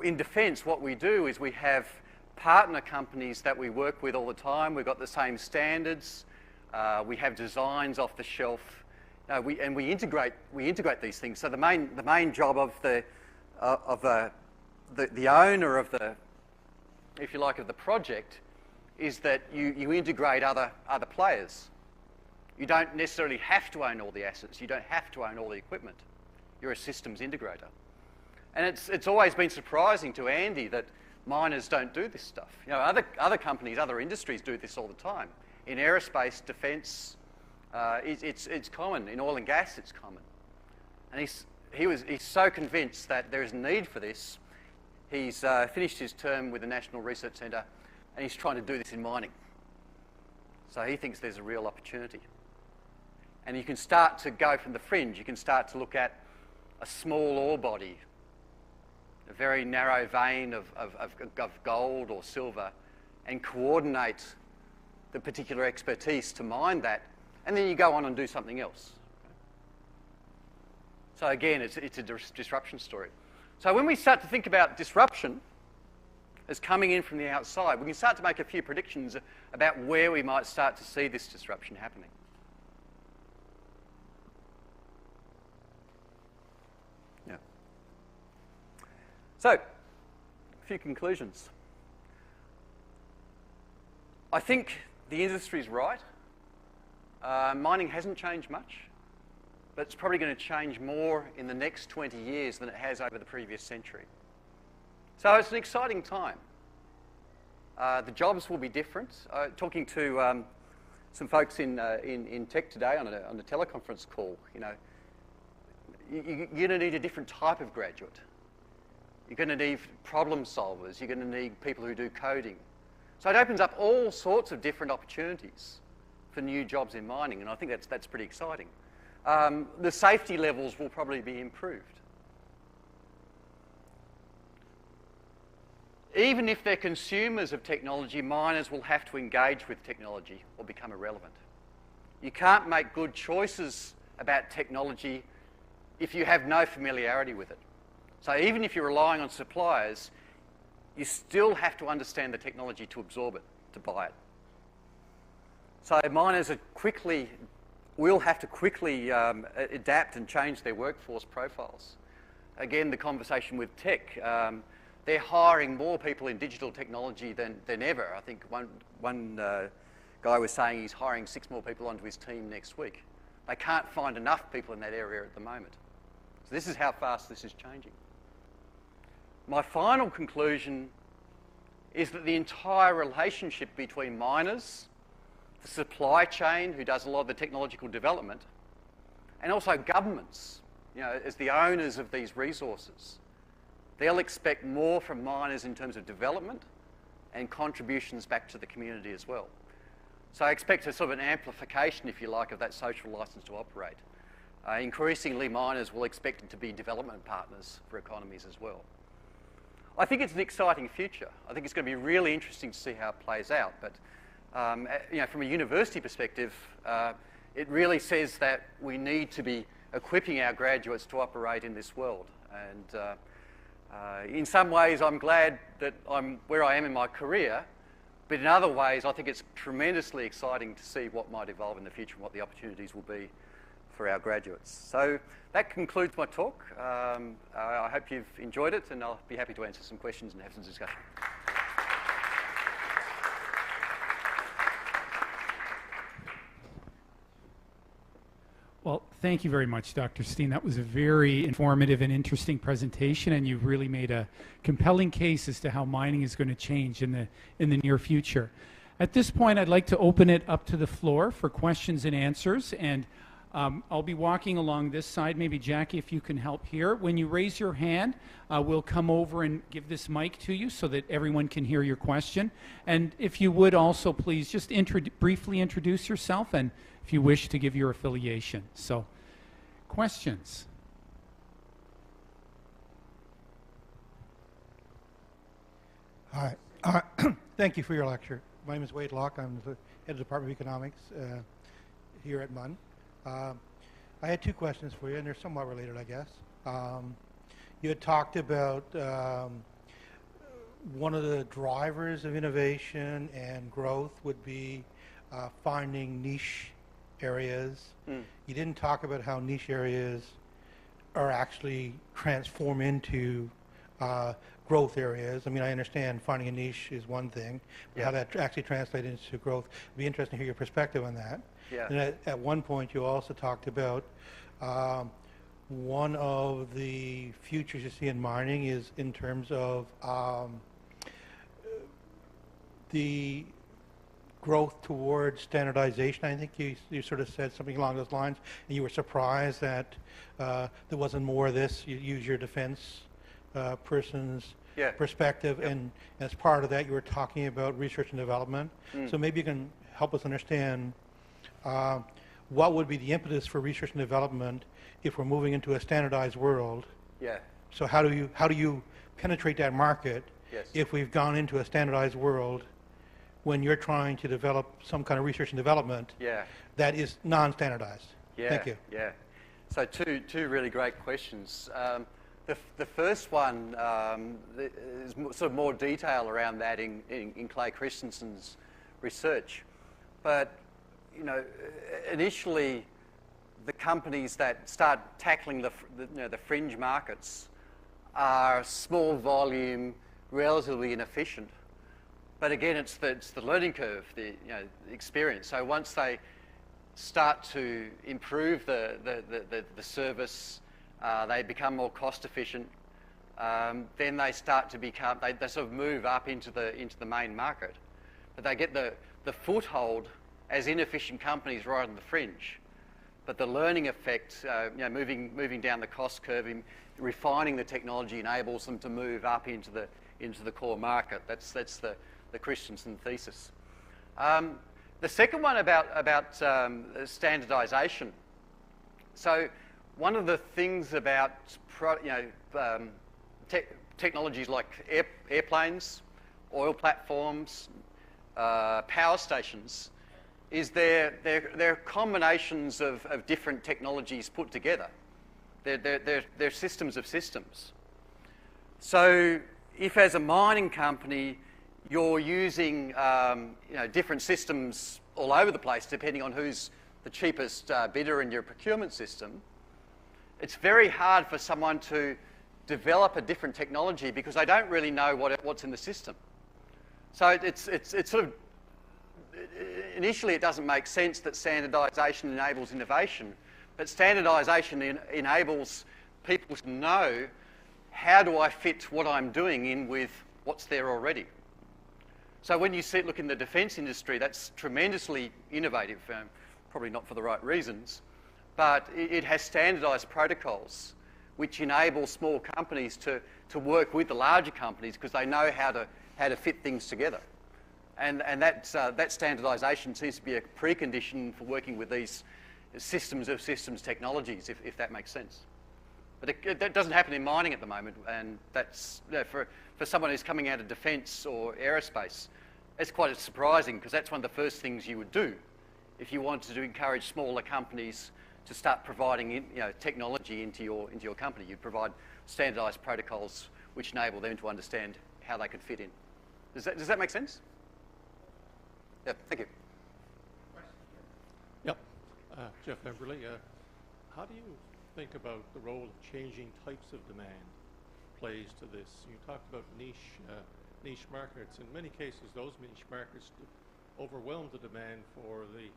in defence, what we do is we have partner companies that we work with all the time. We've got the same standards. We have designs off the shelf. We integrate these things. So the main job of the owner of the, if you like, of the project is that you integrate other players. You don't necessarily have to own all the assets. You don't have to own all the equipment. You're a systems integrator. And it's always been surprising to Andy that miners don't do this stuff. You know, other companies, other industries do this all the time. In aerospace, defence, it's common. In oil and gas, it's common. And he's so convinced that there is a need for this. He's finished his term with the National Research Centre, and he's trying to do this in mining. So he thinks there's a real opportunity. And you can start to go from the fringe. You can start to look at a small ore body, a very narrow vein of gold or silver, and coordinate the particular expertise to mine that, and then you go on and do something else. So again, it's a disruption story. So when we start to think about disruption as coming in from the outside, we can start to make a few predictions about where we might start to see this disruption happening. Yeah. So, a few conclusions. I think the industry's right. Mining hasn't changed much, but it's probably going to change more in the next 20 years than it has over the previous century. So it's an exciting time. The jobs will be different. Talking to some folks in tech today on a teleconference call, you know, you're going to need a different type of graduate. You're going to need problem solvers. You're going to need people who do coding. So it opens up all sorts of different opportunities for new jobs in mining, and I think that's pretty exciting. The safety levels will probably be improved. Even if they're consumers of technology, miners will have to engage with technology or become irrelevant. You can't make good choices about technology if you have no familiarity with it. So even if you're relying on suppliers, you still have to understand the technology to absorb it, to buy it. So miners will have to quickly adapt and change their workforce profiles. Again, the conversation with tech, they're hiring more people in digital technology than ever. I think one guy was saying he's hiring 6 more people onto his team next week. They can't find enough people in that area at the moment. So this is how fast this is changing. My final conclusion is that the entire relationship between miners, the supply chain, who does a lot of the technological development, and also governments, you know, as the owners of these resources, they'll expect more from miners in terms of development and contributions back to the community as well. So I expect a sort of an amplification, if you like, of that social license to operate. Increasingly, miners will expect to be development partners for economies as well. I think it's an exciting future. I think it's going to be really interesting to see how it plays out. But you know, from a university perspective, it really says that we need to be equipping our graduates to operate in this world. And in some ways, I'm glad that I'm where I am in my career. But in other ways, I think it's tremendously exciting to see what might evolve in the future and what the opportunities will be for our graduates. So that concludes my talk. I hope you've enjoyed it, and I'll be happy to answer some questions and have some discussion. Well, thank you very much, Dr. Steen. That was a very informative and interesting presentation, and you've really made a compelling case as to how mining is going to change in the near future. At this point, I'd like to open it up to the floor for questions and answers, and I'll be walking along this side. Maybe, Jackie, if you can help here. When you raise your hand, we'll come over and give this mic to you so that everyone can hear your question. And if you would also, please, just briefly introduce yourself, and if you wish to give your affiliation. So, questions? Hi. Thank you for your lecture. My name is Wade Locke. I'm the head of the Department of Economics here at MUN. I had two questions for you, and they're somewhat related, I guess. You had talked about one of the drivers of innovation and growth would be finding niche areas. You didn't talk about how niche areas are actually transform into growth areas. I mean, I understand finding a niche is one thing, but how that actually translates into growth. It'd be interesting to hear your perspective on that. Yeah. And at one point, you also talked about one of the futures you see in mining is in terms of the growth towards standardization. I think you sort of said something along those lines, and you were surprised that there wasn't more of this. You use your defense person's perspective, and as part of that, you were talking about research and development. So maybe you can help us understand what would be the impetus for research and development if we're moving into a standardized world. Yeah. So how do you penetrate that market if we've gone into a standardized world when you're trying to develop some kind of research and development that is non-standardized? Thank you. Yeah. So two really great questions. The first one is sort of more detail around that in Clay Christensen's research. But, you know, initially the companies that start tackling the fringe markets are small volume, relatively inefficient. But again, it's the learning curve, the experience. So once they start to improve the service, they become more cost efficient. Then they start to become they sort of move up into the main market, but they get the foothold as inefficient companies right on the fringe. But the learning effect, moving down the cost curve, refining the technology enables them to move up into the core market. That's the Christensen thesis. The second one about standardization. So one of the things about technologies like airplanes, oil platforms, power stations, is they're combinations of different technologies put together. They're systems of systems. So if as a mining company you're using different systems all over the place depending on who's the cheapest bidder in your procurement system, it's very hard for someone to develop a different technology because they don't really know what's in the system. So it's sort of, initially it doesn't make sense that standardization enables innovation, but standardization enables people to know, how do I fit what I'm doing in with what's there already? So when you look in the defence industry, that's tremendously innovative, probably not for the right reasons, but it has standardised protocols which enable small companies to work with the larger companies because they know how to fit things together. And that standardisation seems to be a precondition for working with these systems of systems technologies, if that makes sense. But that doesn't happen in mining at the moment, and that's, for someone who's coming out of defence or aerospace, it's quite surprising, because that's one of the first things you would do if you wanted to encourage smaller companies to start providing technology into your company. You'd provide standardised protocols which enable them to understand how they could fit in. Does that make sense? Yeah, thank you. Yep. Geoff Burley, how do you think about the role of changing types of demand plays to this? You talked about niche markets. In many cases, those niche markets overwhelm the demand for the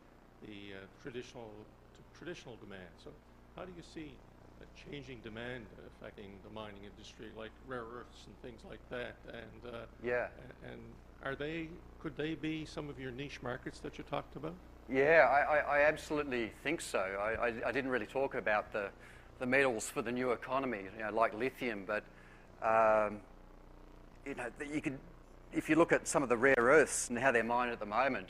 traditional demand. So how do you see a changing demand affecting the mining industry, like rare earths and things like that? And yeah. And could they be some of your niche markets that you talked about? Yeah, I absolutely think so. I didn't really talk about the metals for the new economy, like lithium, but you could, if you look at some of the rare earths and how they're mined at the moment,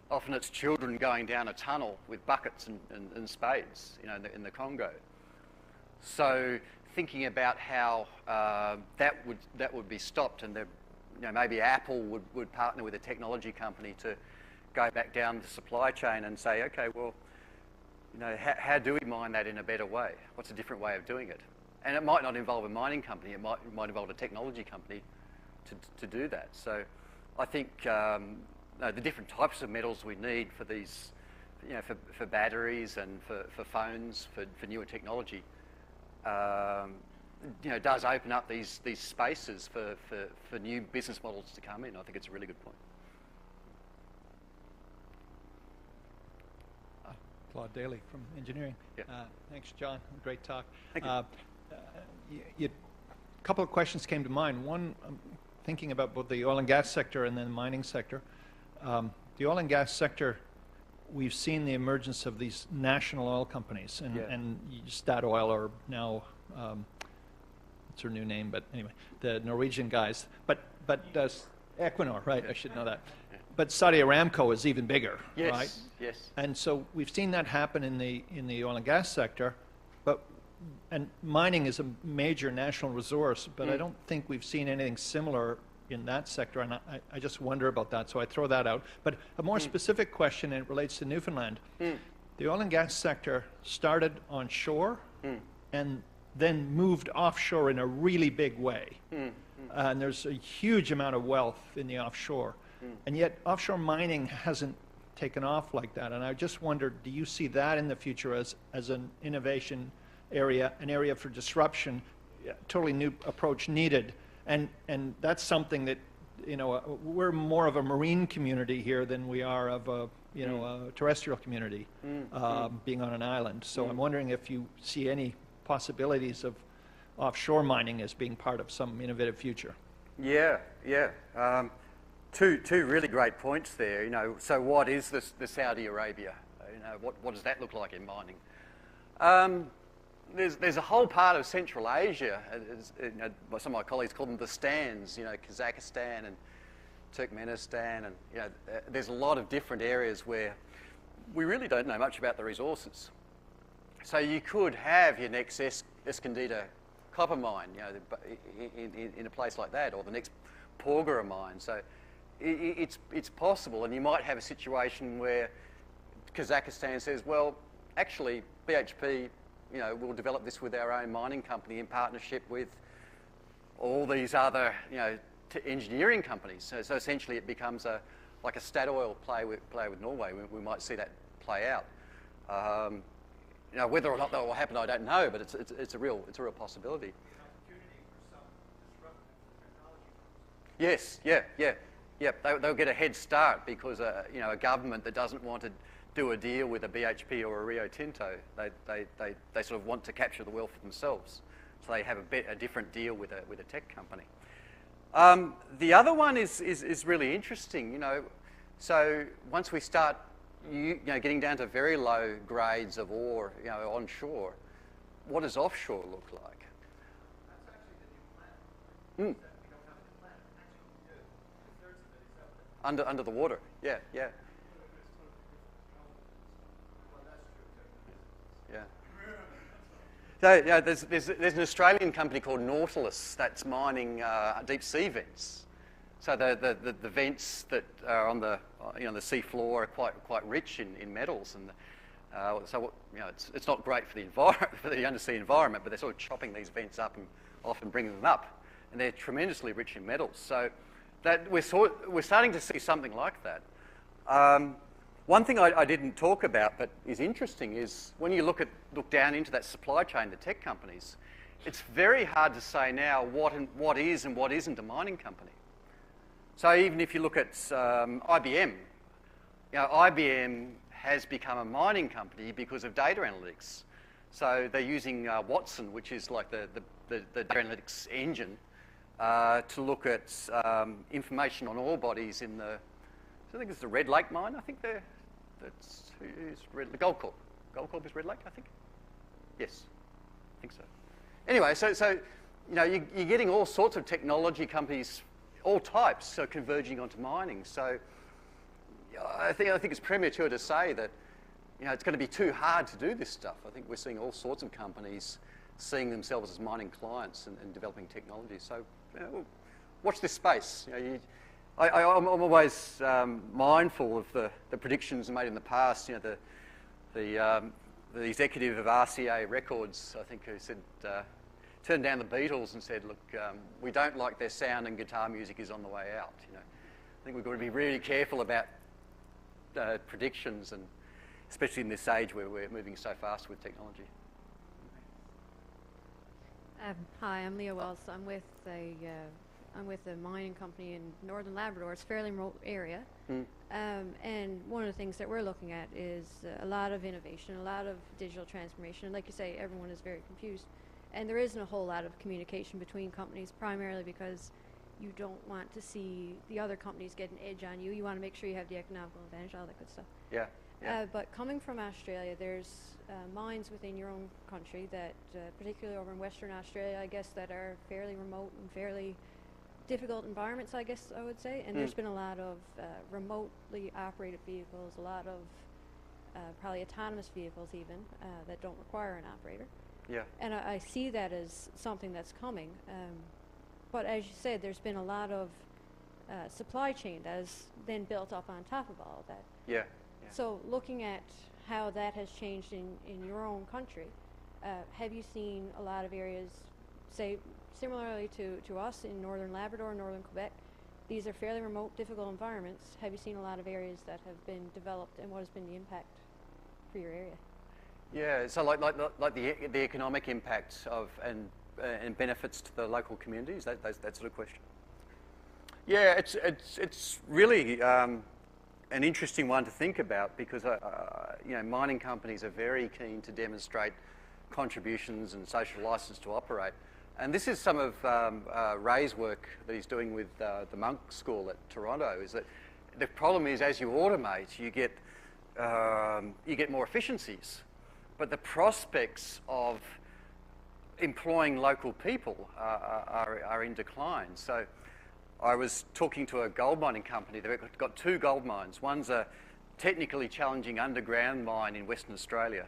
often it's children going down a tunnel with buckets and spades, in the Congo. So thinking about how that would be stopped, and maybe Apple would partner with a technology company to go back down the supply chain and say, okay, well, how do we mine that in a better way? What's a different way of doing it? And it might not involve a mining company. It might involve a technology company to do that. So I think the different types of metals we need for these, for batteries and for phones, for newer technology, does open up these spaces for new business models to come in. I think it's a really good point. Claude Daly from engineering. Yeah. Thanks, John. Great talk. Thank you. A couple of questions came to mind. One, I'm thinking about both the oil and gas sector and then the mining sector. The oil and gas sector, we've seen the emergence of these national oil companies, and Statoil, or now, what's her new name? But anyway, the Norwegian guys. But Equinor, right? I should know that. But Saudi Aramco is even bigger, yes, right? Yes. And so we've seen that happen in the oil and gas sector, and mining is a major national resource, but I don't think we've seen anything similar in that sector, and I just wonder about that, so I throw that out. But a more specific question, and it relates to Newfoundland. The oil and gas sector started onshore and then moved offshore in a really big way. And there's a huge amount of wealth in the offshore. And yet offshore mining hasn't taken off like that. And I just wondered, do you see that in the future as an innovation area, an area for disruption, totally new approach needed? And that's something that, we're more of a marine community here than we are of a terrestrial community, being on an island. So I'm wondering if you see any possibilities of offshore mining as being part of some innovative future. Yeah. Two really great points there. So what is the Saudi Arabia? What does that look like in mining? There's a whole part of Central Asia. Some of my colleagues call them the stands. Kazakhstan and Turkmenistan, and there's a lot of different areas where we really don't know much about the resources. So you could have your next Escondida copper mine, in a place like that, or the next Porgera mine. So it's possible, and you might have a situation where Kazakhstan says, well, actually, BHP, we'll develop this with our own mining company in partnership with all these other, engineering companies. So essentially, it becomes like a Statoil play with Norway. We might see that play out. Whether or not that will happen, I don't know, but it's a real possibility. Yes, yeah. They'll get a head start because a government that doesn't want to do a deal with a BHP or a Rio Tinto, they sort of want to capture the wealth for themselves, so they have a different deal with a tech company. The other one is really interesting. So once we start getting down to very low grades of ore, onshore, what does offshore look like? That's actually the new plan. under the water. Yeah, yeah. Yeah. So yeah, there's an Australian company called Nautilus that's mining deep sea vents. So the vents that are on the the sea floor are quite rich in metals, and so it's not great for the environment, for the undersea environment, but they're sort of chopping these vents up and often bringing them up, and they're tremendously rich in metals. So that we're starting to see something like that. One thing I didn't talk about, but is interesting, is when you look down into that supply chain, the tech companies, it's very hard to say now what is and what isn't a mining company. So even if you look at IBM, IBM has become a mining company because of data analytics. So they're using Watson, which is like the data analytics engine, to look at information on ore bodies in the, I think it's the Red Lake mine. I think that's the Gold Corp. Gold Corp is Red Lake, I think. Yes, I think so. Anyway, so you're getting all sorts of technology companies, all types, so converging onto mining. So I think it's premature to say that it's going to be too hard to do this stuff. I think we're seeing all sorts of companies seeing themselves as mining clients and developing technology. So watch this space. I'm always mindful of the predictions made in the past. The executive of RCA Records, I think, who said, turned down the Beatles and said, look, we don't like their sound and guitar music is on the way out. I think we've got to be really careful about predictions, and especially in this age where we're moving so fast with technology. Hi, I'm Leah Wells. I'm with a mining company in northern Labrador. It's a fairly remote area. And one of the things that we're looking at is a lot of innovation, a lot of digital transformation. And like you say, everyone is very confused. And there isn't a whole lot of communication between companies, primarily because you don't want to see the other companies get an edge on you. You want to make sure you have the economical advantage, all that good stuff. Yeah. But coming from Australia, there's mines within your own country that, particularly over in Western Australia, I guess, that are fairly remote and fairly difficult environments, I guess I would say. And there's been a lot of remotely operated vehicles, a lot of probably autonomous vehicles even, that don't require an operator. Yeah. And I see that as something that's coming. But as you said, there's been a lot of supply chain that has then built up on top of all of that. Yeah. So looking at how that has changed in your own country, have you seen a lot of areas, say, similarly to us in northern Labrador, northern Quebec, these are fairly remote, difficult environments. Have you seen a lot of areas that have been developed, and what has been the impact for your area? Yeah, so like the economic impact of and benefits to the local communities, that sort of question. Yeah, it's really an interesting one to think about, because mining companies are very keen to demonstrate contributions and social license to operate. And this is some of Ray's work that he's doing with the Monk School at Toronto. Is that the problem is, as you automate, you get more efficiencies, but the prospects of employing local people are in decline. So I was talking to a gold mining company. They've got two gold mines. One's a technically challenging underground mine in Western Australia.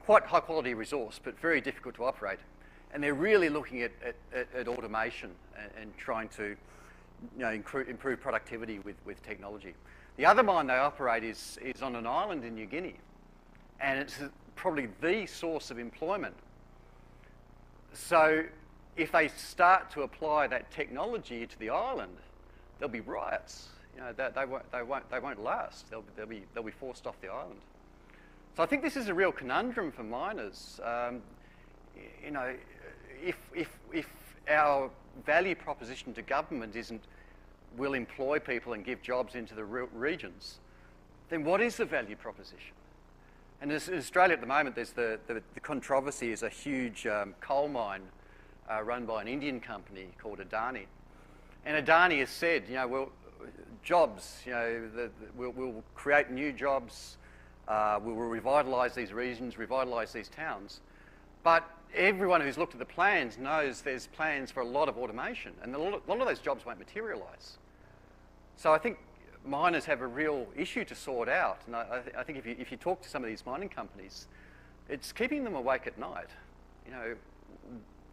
Quite high quality resource, but very difficult to operate. And they're really looking at automation and trying to improve productivity with technology. The other mine they operate is on an island in New Guinea, and it's probably the source of employment. So if they start to apply that technology to the island, there'll be riots. They won't last. They'll be forced off the island. So I think this is a real conundrum for miners. If our value proposition to government isn't we'll employ people and give jobs into the regions, then what is the value proposition? And in Australia at the moment, there's the controversy is a huge coal mine run by an Indian company called Adani. And Adani has said, jobs, we'll create new jobs, we will revitalise these regions, revitalise these towns. But everyone who's looked at the plans knows there's plans for a lot of automation, and a lot of those jobs won't materialise. So I think miners have a real issue to sort out. And I think if you talk to some of these mining companies, it's keeping them awake at night. You know,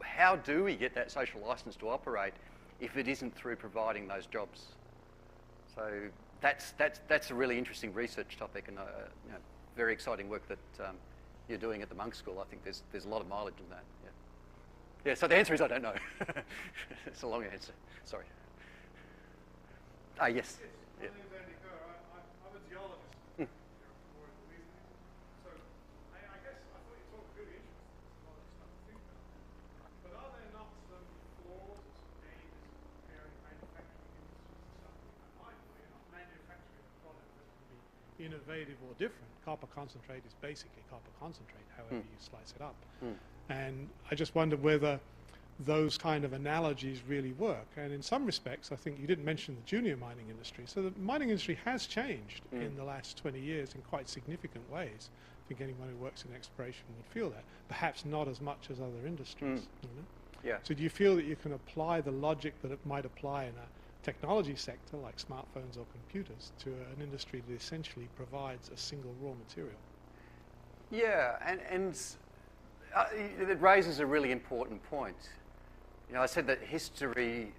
how do we get that social license to operate if it isn't through providing those jobs? So that's a really interesting research topic, and you know, very exciting work that you're doing at the Monk School. I think there's a lot of mileage in that. Yeah. So the answer is I don't know. It's a long answer. Sorry. Yes. My name is Andy Kerr. I'm a geologist. For the reasoning. So I guess I thought you talked really interesting. There's a lot of stuff to think about. But are there not some flaws or some dangers in comparing manufacturing industries to something that might be not manufacturing a product that can be innovative or different? Copper concentrate is basically copper concentrate, however you slice it up. And I just wondered whether those kind of analogies really work. And in some respects, I think you didn't mention the junior mining industry. So the mining industry has changed in the last 20 years in quite significant ways. I think anyone who works in exploration would feel that. Perhaps not as much as other industries. You know? Yeah. So do you feel that you can apply the logic that it might apply in a technology sector like smartphones or computers to an industry that essentially provides a single raw material? Yeah, and it raises a really important point. You know, I said that history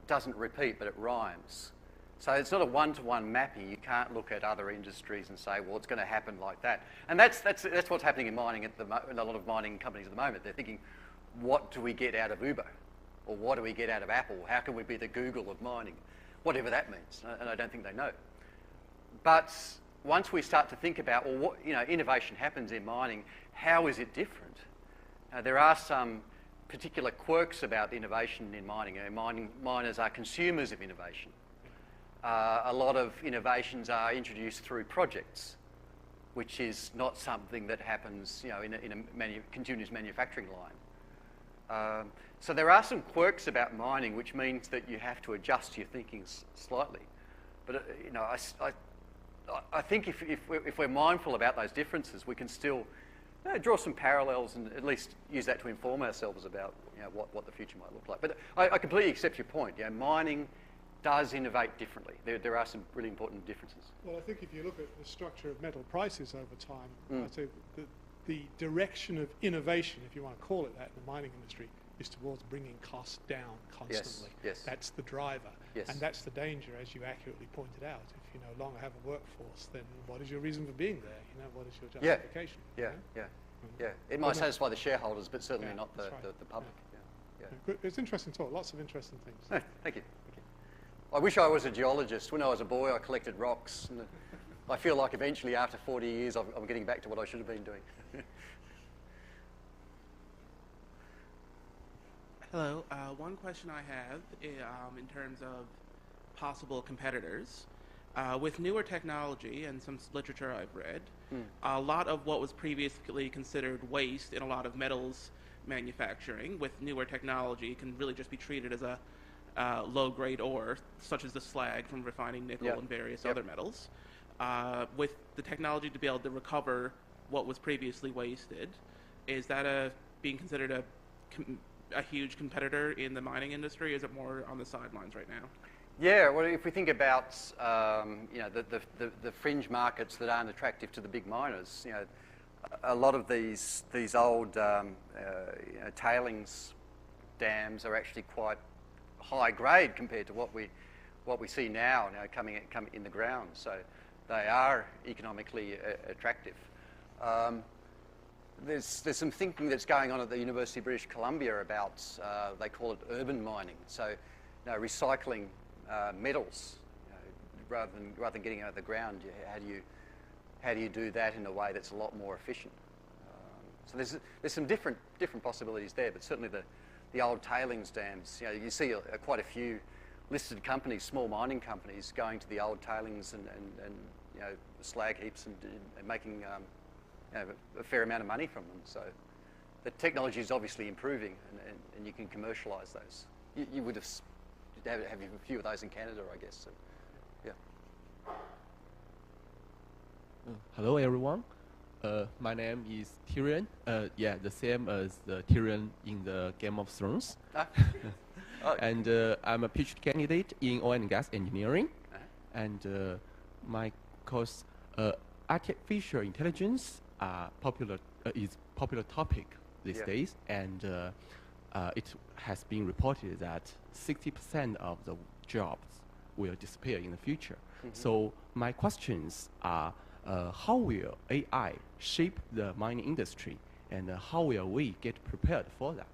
doesn't repeat, but it rhymes. So it's not a one-to-one mapping. You can't look at other industries and say, well, it's going to happen like that. And that's what's happening in mining in a lot of mining companies at the moment. They're thinking, what do we get out of Uber? Or what do we get out of Apple? How can we be the Google of mining? Whatever that means. And I don't think they know. But once we start to think about, well, what, you know, innovation happens in mining, how is it different? There are some particular quirks about innovation in mining. Miners are consumers of innovation. A lot of innovations are introduced through projects, which is not something that happens, you know, in a continuous manufacturing line. So there are some quirks about mining, which means that you have to adjust your thinking slightly. But you know, I think if we're mindful about those differences, we can still draw some parallels and at least use that to inform ourselves about, you know, what the future might look like. But I completely accept your point. You know, mining does innovate differently. There are some really important differences. Well, I think if you look at the structure of metal prices over time, I'd say the direction of innovation, if you want to call it that, in the mining industry, is towards bringing costs down constantly. Yes. That's the driver. Yes. And that's the danger, as you accurately pointed out. If you no longer have a workforce, then what is your reason for being there? You know, what is your justification? Yeah. It might satisfy the shareholders, but certainly not the public. Good. It's interesting talk. Lots of interesting things. Oh, thank you. I wish I was a geologist. When I was a boy, I collected rocks. And I feel like eventually, after 40 years, I'm getting back to what I should have been doing. Hello. One question I have in terms of possible competitors. With newer technology and some literature I've read, a lot of what was previously considered waste in a lot of metals manufacturing with newer technology can really just be treated as a low-grade ore, such as the slag from refining nickel and various other metals. With the technology to be able to recover what was previously wasted, is that being considered a huge competitor in the mining industry? Is it more on the sidelines right now? Yeah, well, if we think about you know, the fringe markets that aren't attractive to the big miners, you know, a lot of these old you know, tailings dams are actually quite high grade compared to what we see now coming in the ground. So they are economically attractive. There's some thinking that's going on at the University of British Columbia about they call it urban mining. So you know, recycling metals, you know, rather than getting out of the ground. How do you do that in a way that's a lot more efficient? So there's some different possibilities there, but certainly the old tailings dams. You know, you see quite a few listed companies, small mining companies, going to the old tailings and you know, slag heaps and making you know, a fair amount of money from them. So the technology is obviously improving, and you can commercialise those. You would have a few of those in Canada, I guess. So, yeah. Hello, everyone. My name is Tyrion. Yeah, the same as the Tyrion in the Game of Thrones. And I'm a PhD candidate in oil and gas engineering. And my course, artificial intelligence is popular topic these days. And it has been reported that 60% of the jobs will disappear in the future. So my questions are, how will AI shape the mining industry, and how will we get prepared for that?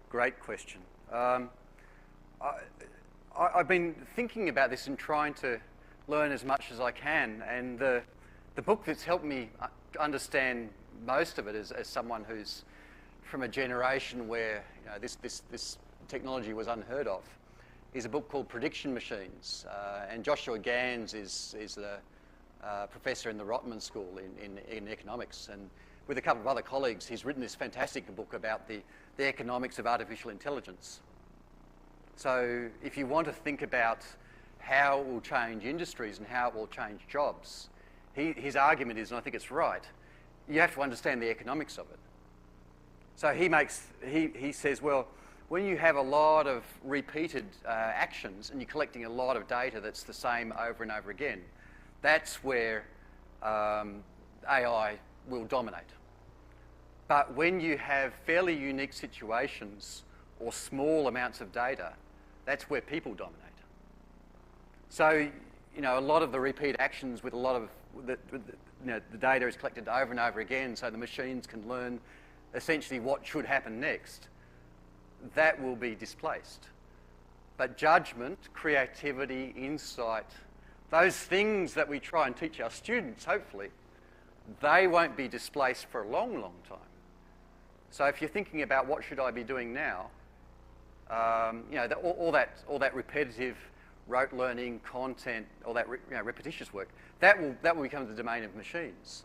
Great question. I've been thinking about this and trying to learn as much as I can, and the book that's helped me understand most of it as someone who's from a generation where this technology was unheard of is a book called Prediction Machines, and Joshua Gans is the professor in the Rotman School in economics, and with a couple of other colleagues he's written this fantastic book about the economics of artificial intelligence. So if you want to think about how it will change industries and how it will change jobs, his argument is, and I think it's right, you have to understand the economics of it. So he says, well, when you have a lot of repeated actions and you're collecting a lot of data that's the same over and over again, that's where AI will dominate. But when you have fairly unique situations or small amounts of data, that's where people dominate. So, a lot of the repeat actions with a lot of the data is collected over and over again, so the machines can learn essentially what should happen next. That will be displaced. But judgment, creativity, insight, those things that we try and teach our students, hopefully, they won't be displaced for a long, long time. So if you're thinking about what should I be doing now, all that repetitive rote learning, content, all that repetitious work, that will become the domain of machines.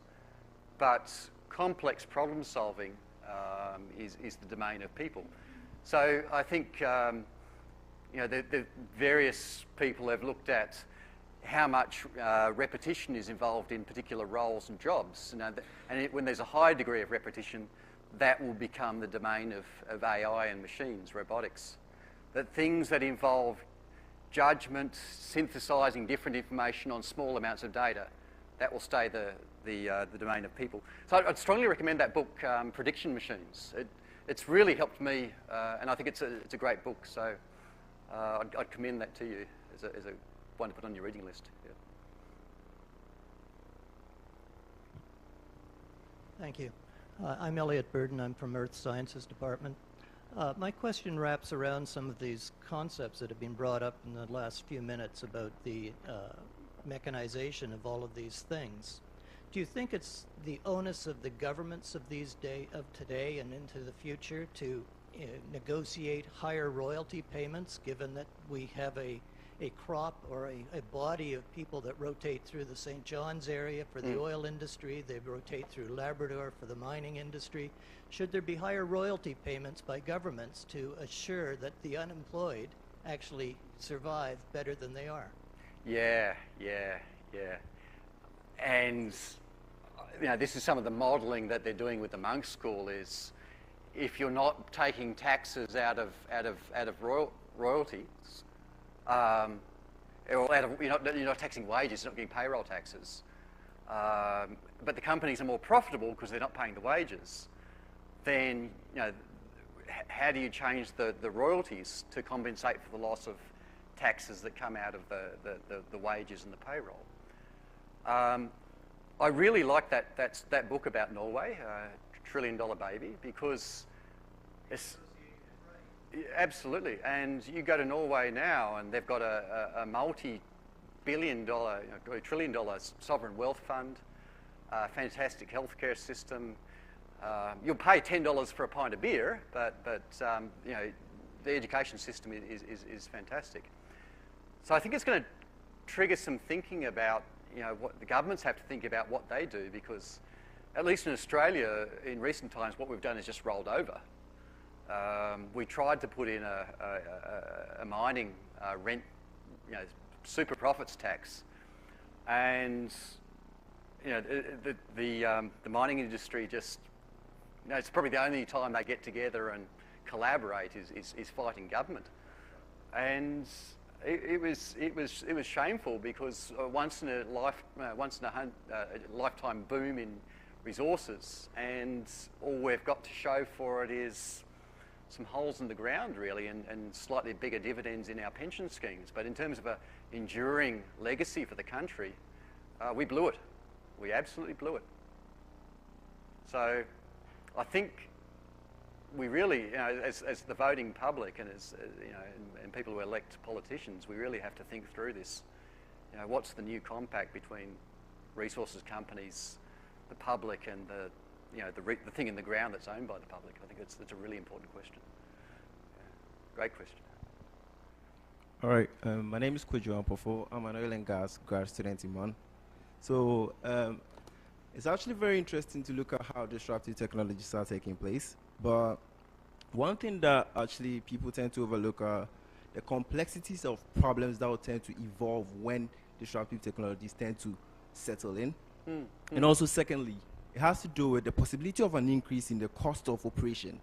But complex problem solving is the domain of people. So I think the various people have looked at how much repetition is involved in particular roles and jobs. When there's a high degree of repetition, that will become the domain of AI and machines, robotics. That things that involve judgment, synthesizing different information on small amounts of data, that will stay the domain of people. So I'd strongly recommend that book, Prediction Machines. It's really helped me, and I think it's a great book. So I'd commend that to you as a one to put on your reading list. Yeah. Thank you. I'm Elliot Burden. I'm from Earth Sciences Department. My question wraps around some of these concepts that have been brought up in the last few minutes about the mechanization of all of these things. Do you think it's the onus of the governments of today and into the future to negotiate higher royalty payments, given that we have a crop or a body of people that rotate through the St. John's area for the oil industry, they rotate through Labrador for the mining industry? Should there be higher royalty payments by governments to assure that the unemployed actually survive better than they are? Yeah. And this is some of the modelling that they're doing with the Monk School. Is if you're not taking taxes out of royalties, you're not taxing wages, you're not getting payroll taxes, but the companies are more profitable because they're not paying the wages, then how do you change the royalties to compensate for the loss of taxes that come out of the wages and the payroll? I really like that book about Norway, $1 Trillion Baby, because it's absolutely. And you go to Norway now, and they've got a multi-billion-dollar, $1 trillion sovereign wealth fund, fantastic healthcare system. You'll pay $10 for a pint of beer, but the education system is fantastic. So I think it's going to trigger some thinking about what the governments have to think about what they do, because at least in Australia in recent times what we've done is just rolled over. We tried to put in a mining rent, super profits tax, and the mining industry just, it's probably the only time they get together and collaborate is fighting government. And it was shameful because once in a lifetime boom in resources, and all we've got to show for it is some holes in the ground, really, and slightly bigger dividends in our pension schemes. But in terms of an enduring legacy for the country, we blew it. We absolutely blew it. So I think we really, as the voting public and as and people who elect politicians, we really have to think through this. What's the new compact between resources companies, the public, and the thing in the ground that's owned by the public? I think that's a really important question. Great question. All right. My name is Kwejo Ampofo. I'm an oil and gas grad student in MON. So it's actually very interesting to look at how disruptive technologies are taking place. But one thing that actually people tend to overlook are the complexities of problems that will tend to evolve when disruptive technologies tend to settle in. And also, secondly, it has to do with the possibility of an increase in the cost of operation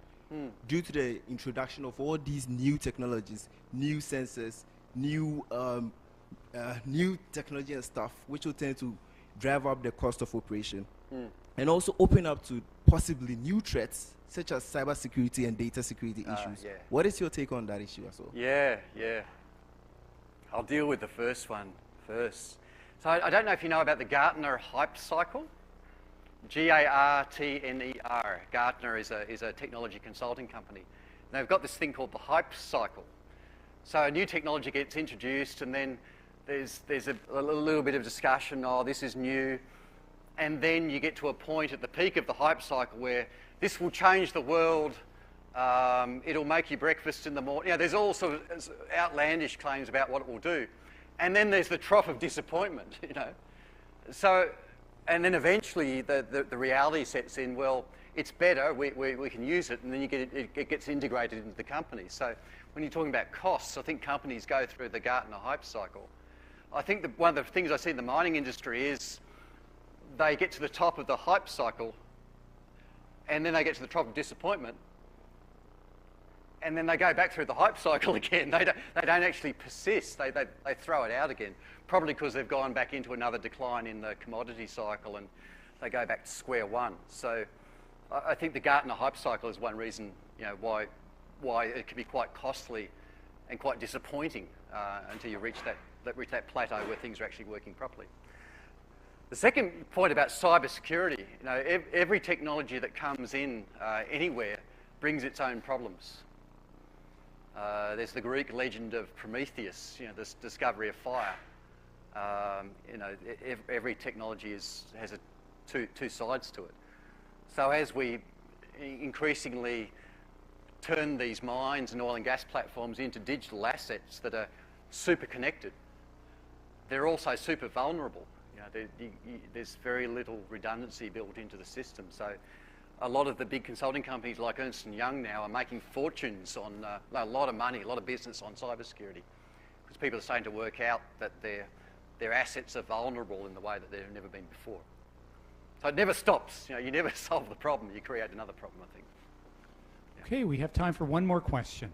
due to the introduction of all these new technologies, new sensors, new technology and stuff, which will tend to drive up the cost of operation. And also open up to possibly new threats, such as cybersecurity and data security issues. Yeah. What is your take on that issue as well? Yeah. I'll deal with the first one first. So I don't know if you know about the Gartner hype cycle. Gartner. Gartner is a technology consulting company. And they've got this thing called the hype cycle. So a new technology gets introduced, and then there's a little bit of discussion, this is new. And then you get to a point at the peak of the hype cycle where this will change the world, it'll make you breakfast in the morning. There's all sort of outlandish claims about what it will do. And then there's the trough of disappointment, So, and then eventually the reality sets in, well, it's better, we can use it, and then it gets integrated into the company. So when you're talking about costs, I think companies go through the Gartner hype cycle. I think one of the things I see in the mining industry is they get to the top of the hype cycle, and then they get to the trough of disappointment, and then they go back through the hype cycle again. They don't actually persist. They throw it out again, probably because they've gone back into another decline in the commodity cycle, and they go back to square one. So I think the Gartner hype cycle is one reason why it can be quite costly and quite disappointing until you reach that plateau where things are actually working properly. The second point about cybersecurity, every technology that comes in anywhere brings its own problems. There's the Greek legend of Prometheus, this discovery of fire. Every technology has two sides to it. So as we increasingly turn these mines and oil and gas platforms into digital assets that are super connected, they're also super vulnerable. There's very little redundancy built into the system. So a lot of the big consulting companies like Ernst & Young now are making fortunes on a lot of money, a lot of business on cybersecurity, because people are starting to work out that their assets are vulnerable in the way that they've never been before. So it never stops. You never solve the problem. You create another problem, I think. Yeah. Okay, we have time for one more question.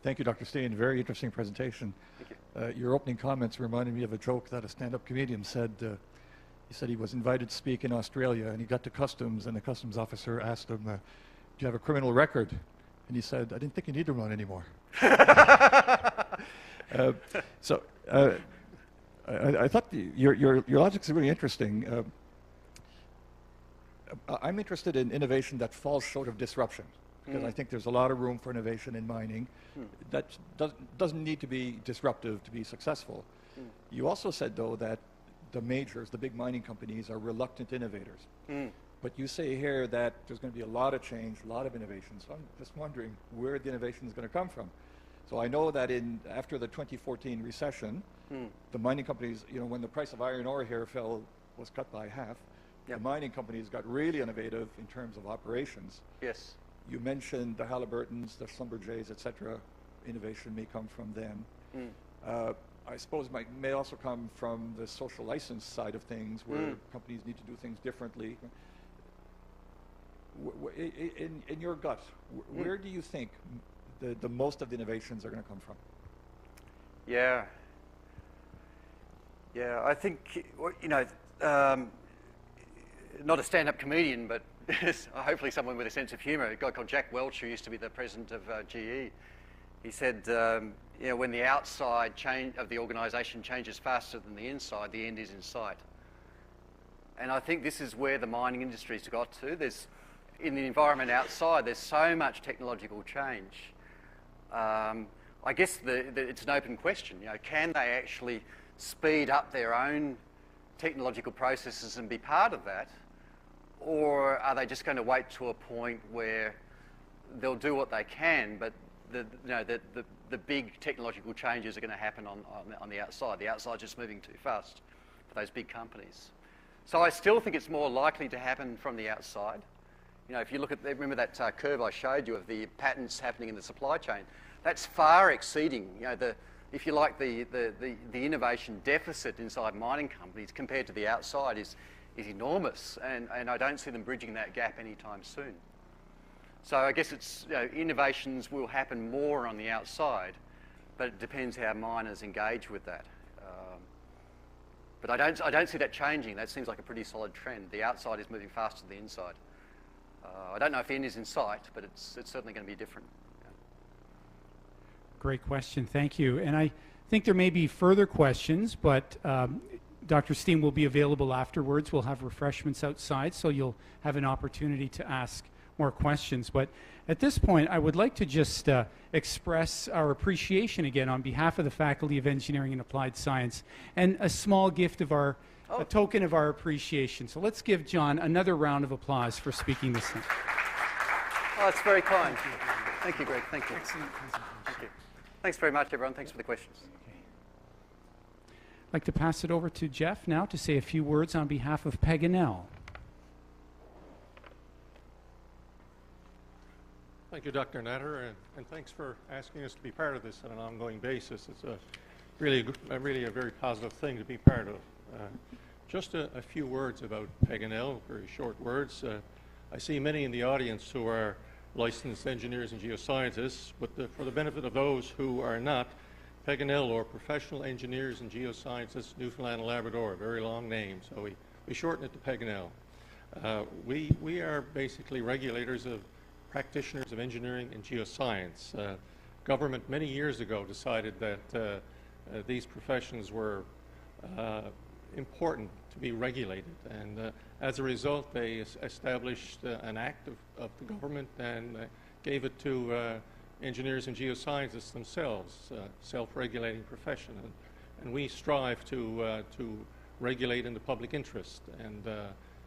Thank you, Dr. Steen. Very interesting presentation. Thank you. Your opening comments reminded me of a joke that a stand-up comedian said. He said he was invited to speak in Australia, and he got to customs, and the customs officer asked him, do you have a criminal record? And he said, I didn't think you need to run anymore. I thought your logic is really interesting. I'm interested in innovation that falls short of disruption, because I think there's a lot of room for innovation in mining that doesn't need to be disruptive to be successful. You also said, though, that the majors, the big mining companies, are reluctant innovators. But you say here that there's going to be a lot of change, a lot of innovation. So I'm just wondering where the innovation is going to come from. So I know that after the 2014 recession, the mining companies, when the price of iron ore here was cut by half, the mining companies got really innovative in terms of operations. Yes. You mentioned the Halliburtons, the Schlumbergers, etc. Innovation may come from them. I suppose it may also come from the social license side of things, where companies need to do things differently. in your gut, where do you think the most of the innovations are going to come from? Yeah. Yeah, I think, you know, not a stand-up comedian, but hopefully someone with a sense of humour, a guy called Jack Welch, who used to be the president of GE, he said, you know, when the outside of the organisation changes faster than the inside, the end is in sight. And I think this is where the mining industry's got to. In the environment outside, there's so much technological change. I guess it's an open question. You know, can they actually speed up their own technological processes and be part of that, or are they just going to wait to a point where they'll do what they can, but the big technological changes are going to happen on the outside. The outside's just moving too fast for those big companies. So I still think it's more likely to happen from the outside. You know, if you look at, remember that curve I showed you of the patterns happening in the supply chain, that's far exceeding, you know, if you like, the innovation deficit inside mining companies compared to the outside is enormous, and I don't see them bridging that gap anytime soon. So I guess it's, you know, innovations will happen more on the outside, but it depends how miners engage with that. But I don't see that changing. That seems like a pretty solid trend. The outside is moving faster than the inside. I don't know if the end is in sight, but it's certainly going to be different. Yeah. Great question, thank you. And I think there may be further questions, but Dr. Steen will be available afterwards. We'll have refreshments outside, so you'll have an opportunity to ask more questions. But at this point, I would like to just express our appreciation again on behalf of the Faculty of Engineering and Applied Science, and a small gift of a token of our appreciation. So let's give John another round of applause for speaking this night. Oh, that's very kind. Thank you, Greg. Thank you. Excellent. Thank you. Thanks very much, everyone. Thanks for the questions. Okay. I'd like to pass it over to Geoff now to say a few words on behalf of Pegan L. Thank you, Dr. Natter, and thanks for asking us to be part of this on an ongoing basis. It's really a very positive thing to be part of. Just a few words about Pegan L, very short words. I see many in the audience who are licensed engineers and geoscientists, but for the benefit of those who are not, Pegan L, or Professional Engineers and Geoscientists, Newfoundland and Labrador, a very long name, so we shorten it to Pegan L. We are basically regulators of practitioners of engineering and geoscience. Government many years ago decided that these professions were important to be regulated, and as a result they established an act of the government and gave it to engineers and geoscientists themselves, self-regulating profession, and we strive to regulate in the public interest, and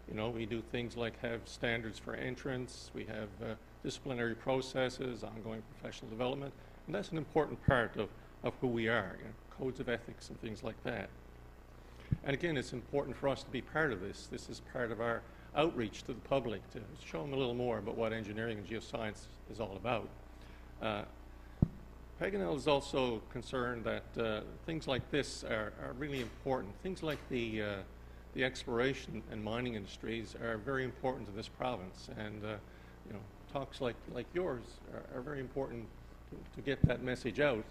you know, we do things like have standards for entrance, we have disciplinary processes, ongoing professional development, and that's an important part of who we are, you know, codes of ethics and things like that. And again, it's important for us to be part of this. This is part of our outreach to the public, to show them a little more about what engineering and geoscience is all about. Pegan L is also concerned that things like this are really important. Things like the exploration and mining industries are very important to this province, and you know, talks like yours are very important to get that message out.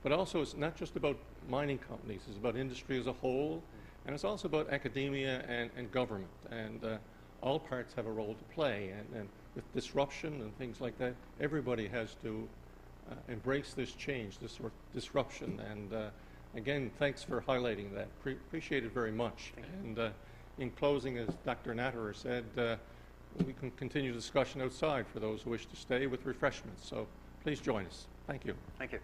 But also, it's not just about mining companies, it's about industry as a whole, and it's also about academia and government, and all parts have a role to play, and with disruption and things like that, everybody has to embrace this change, this sort of disruption, and again, thanks for highlighting that. Appreciate it very much. And in closing, as Dr. Natterer said, we can continue the discussion outside for those who wish to stay with refreshments. So please join us. Thank you. Thank you.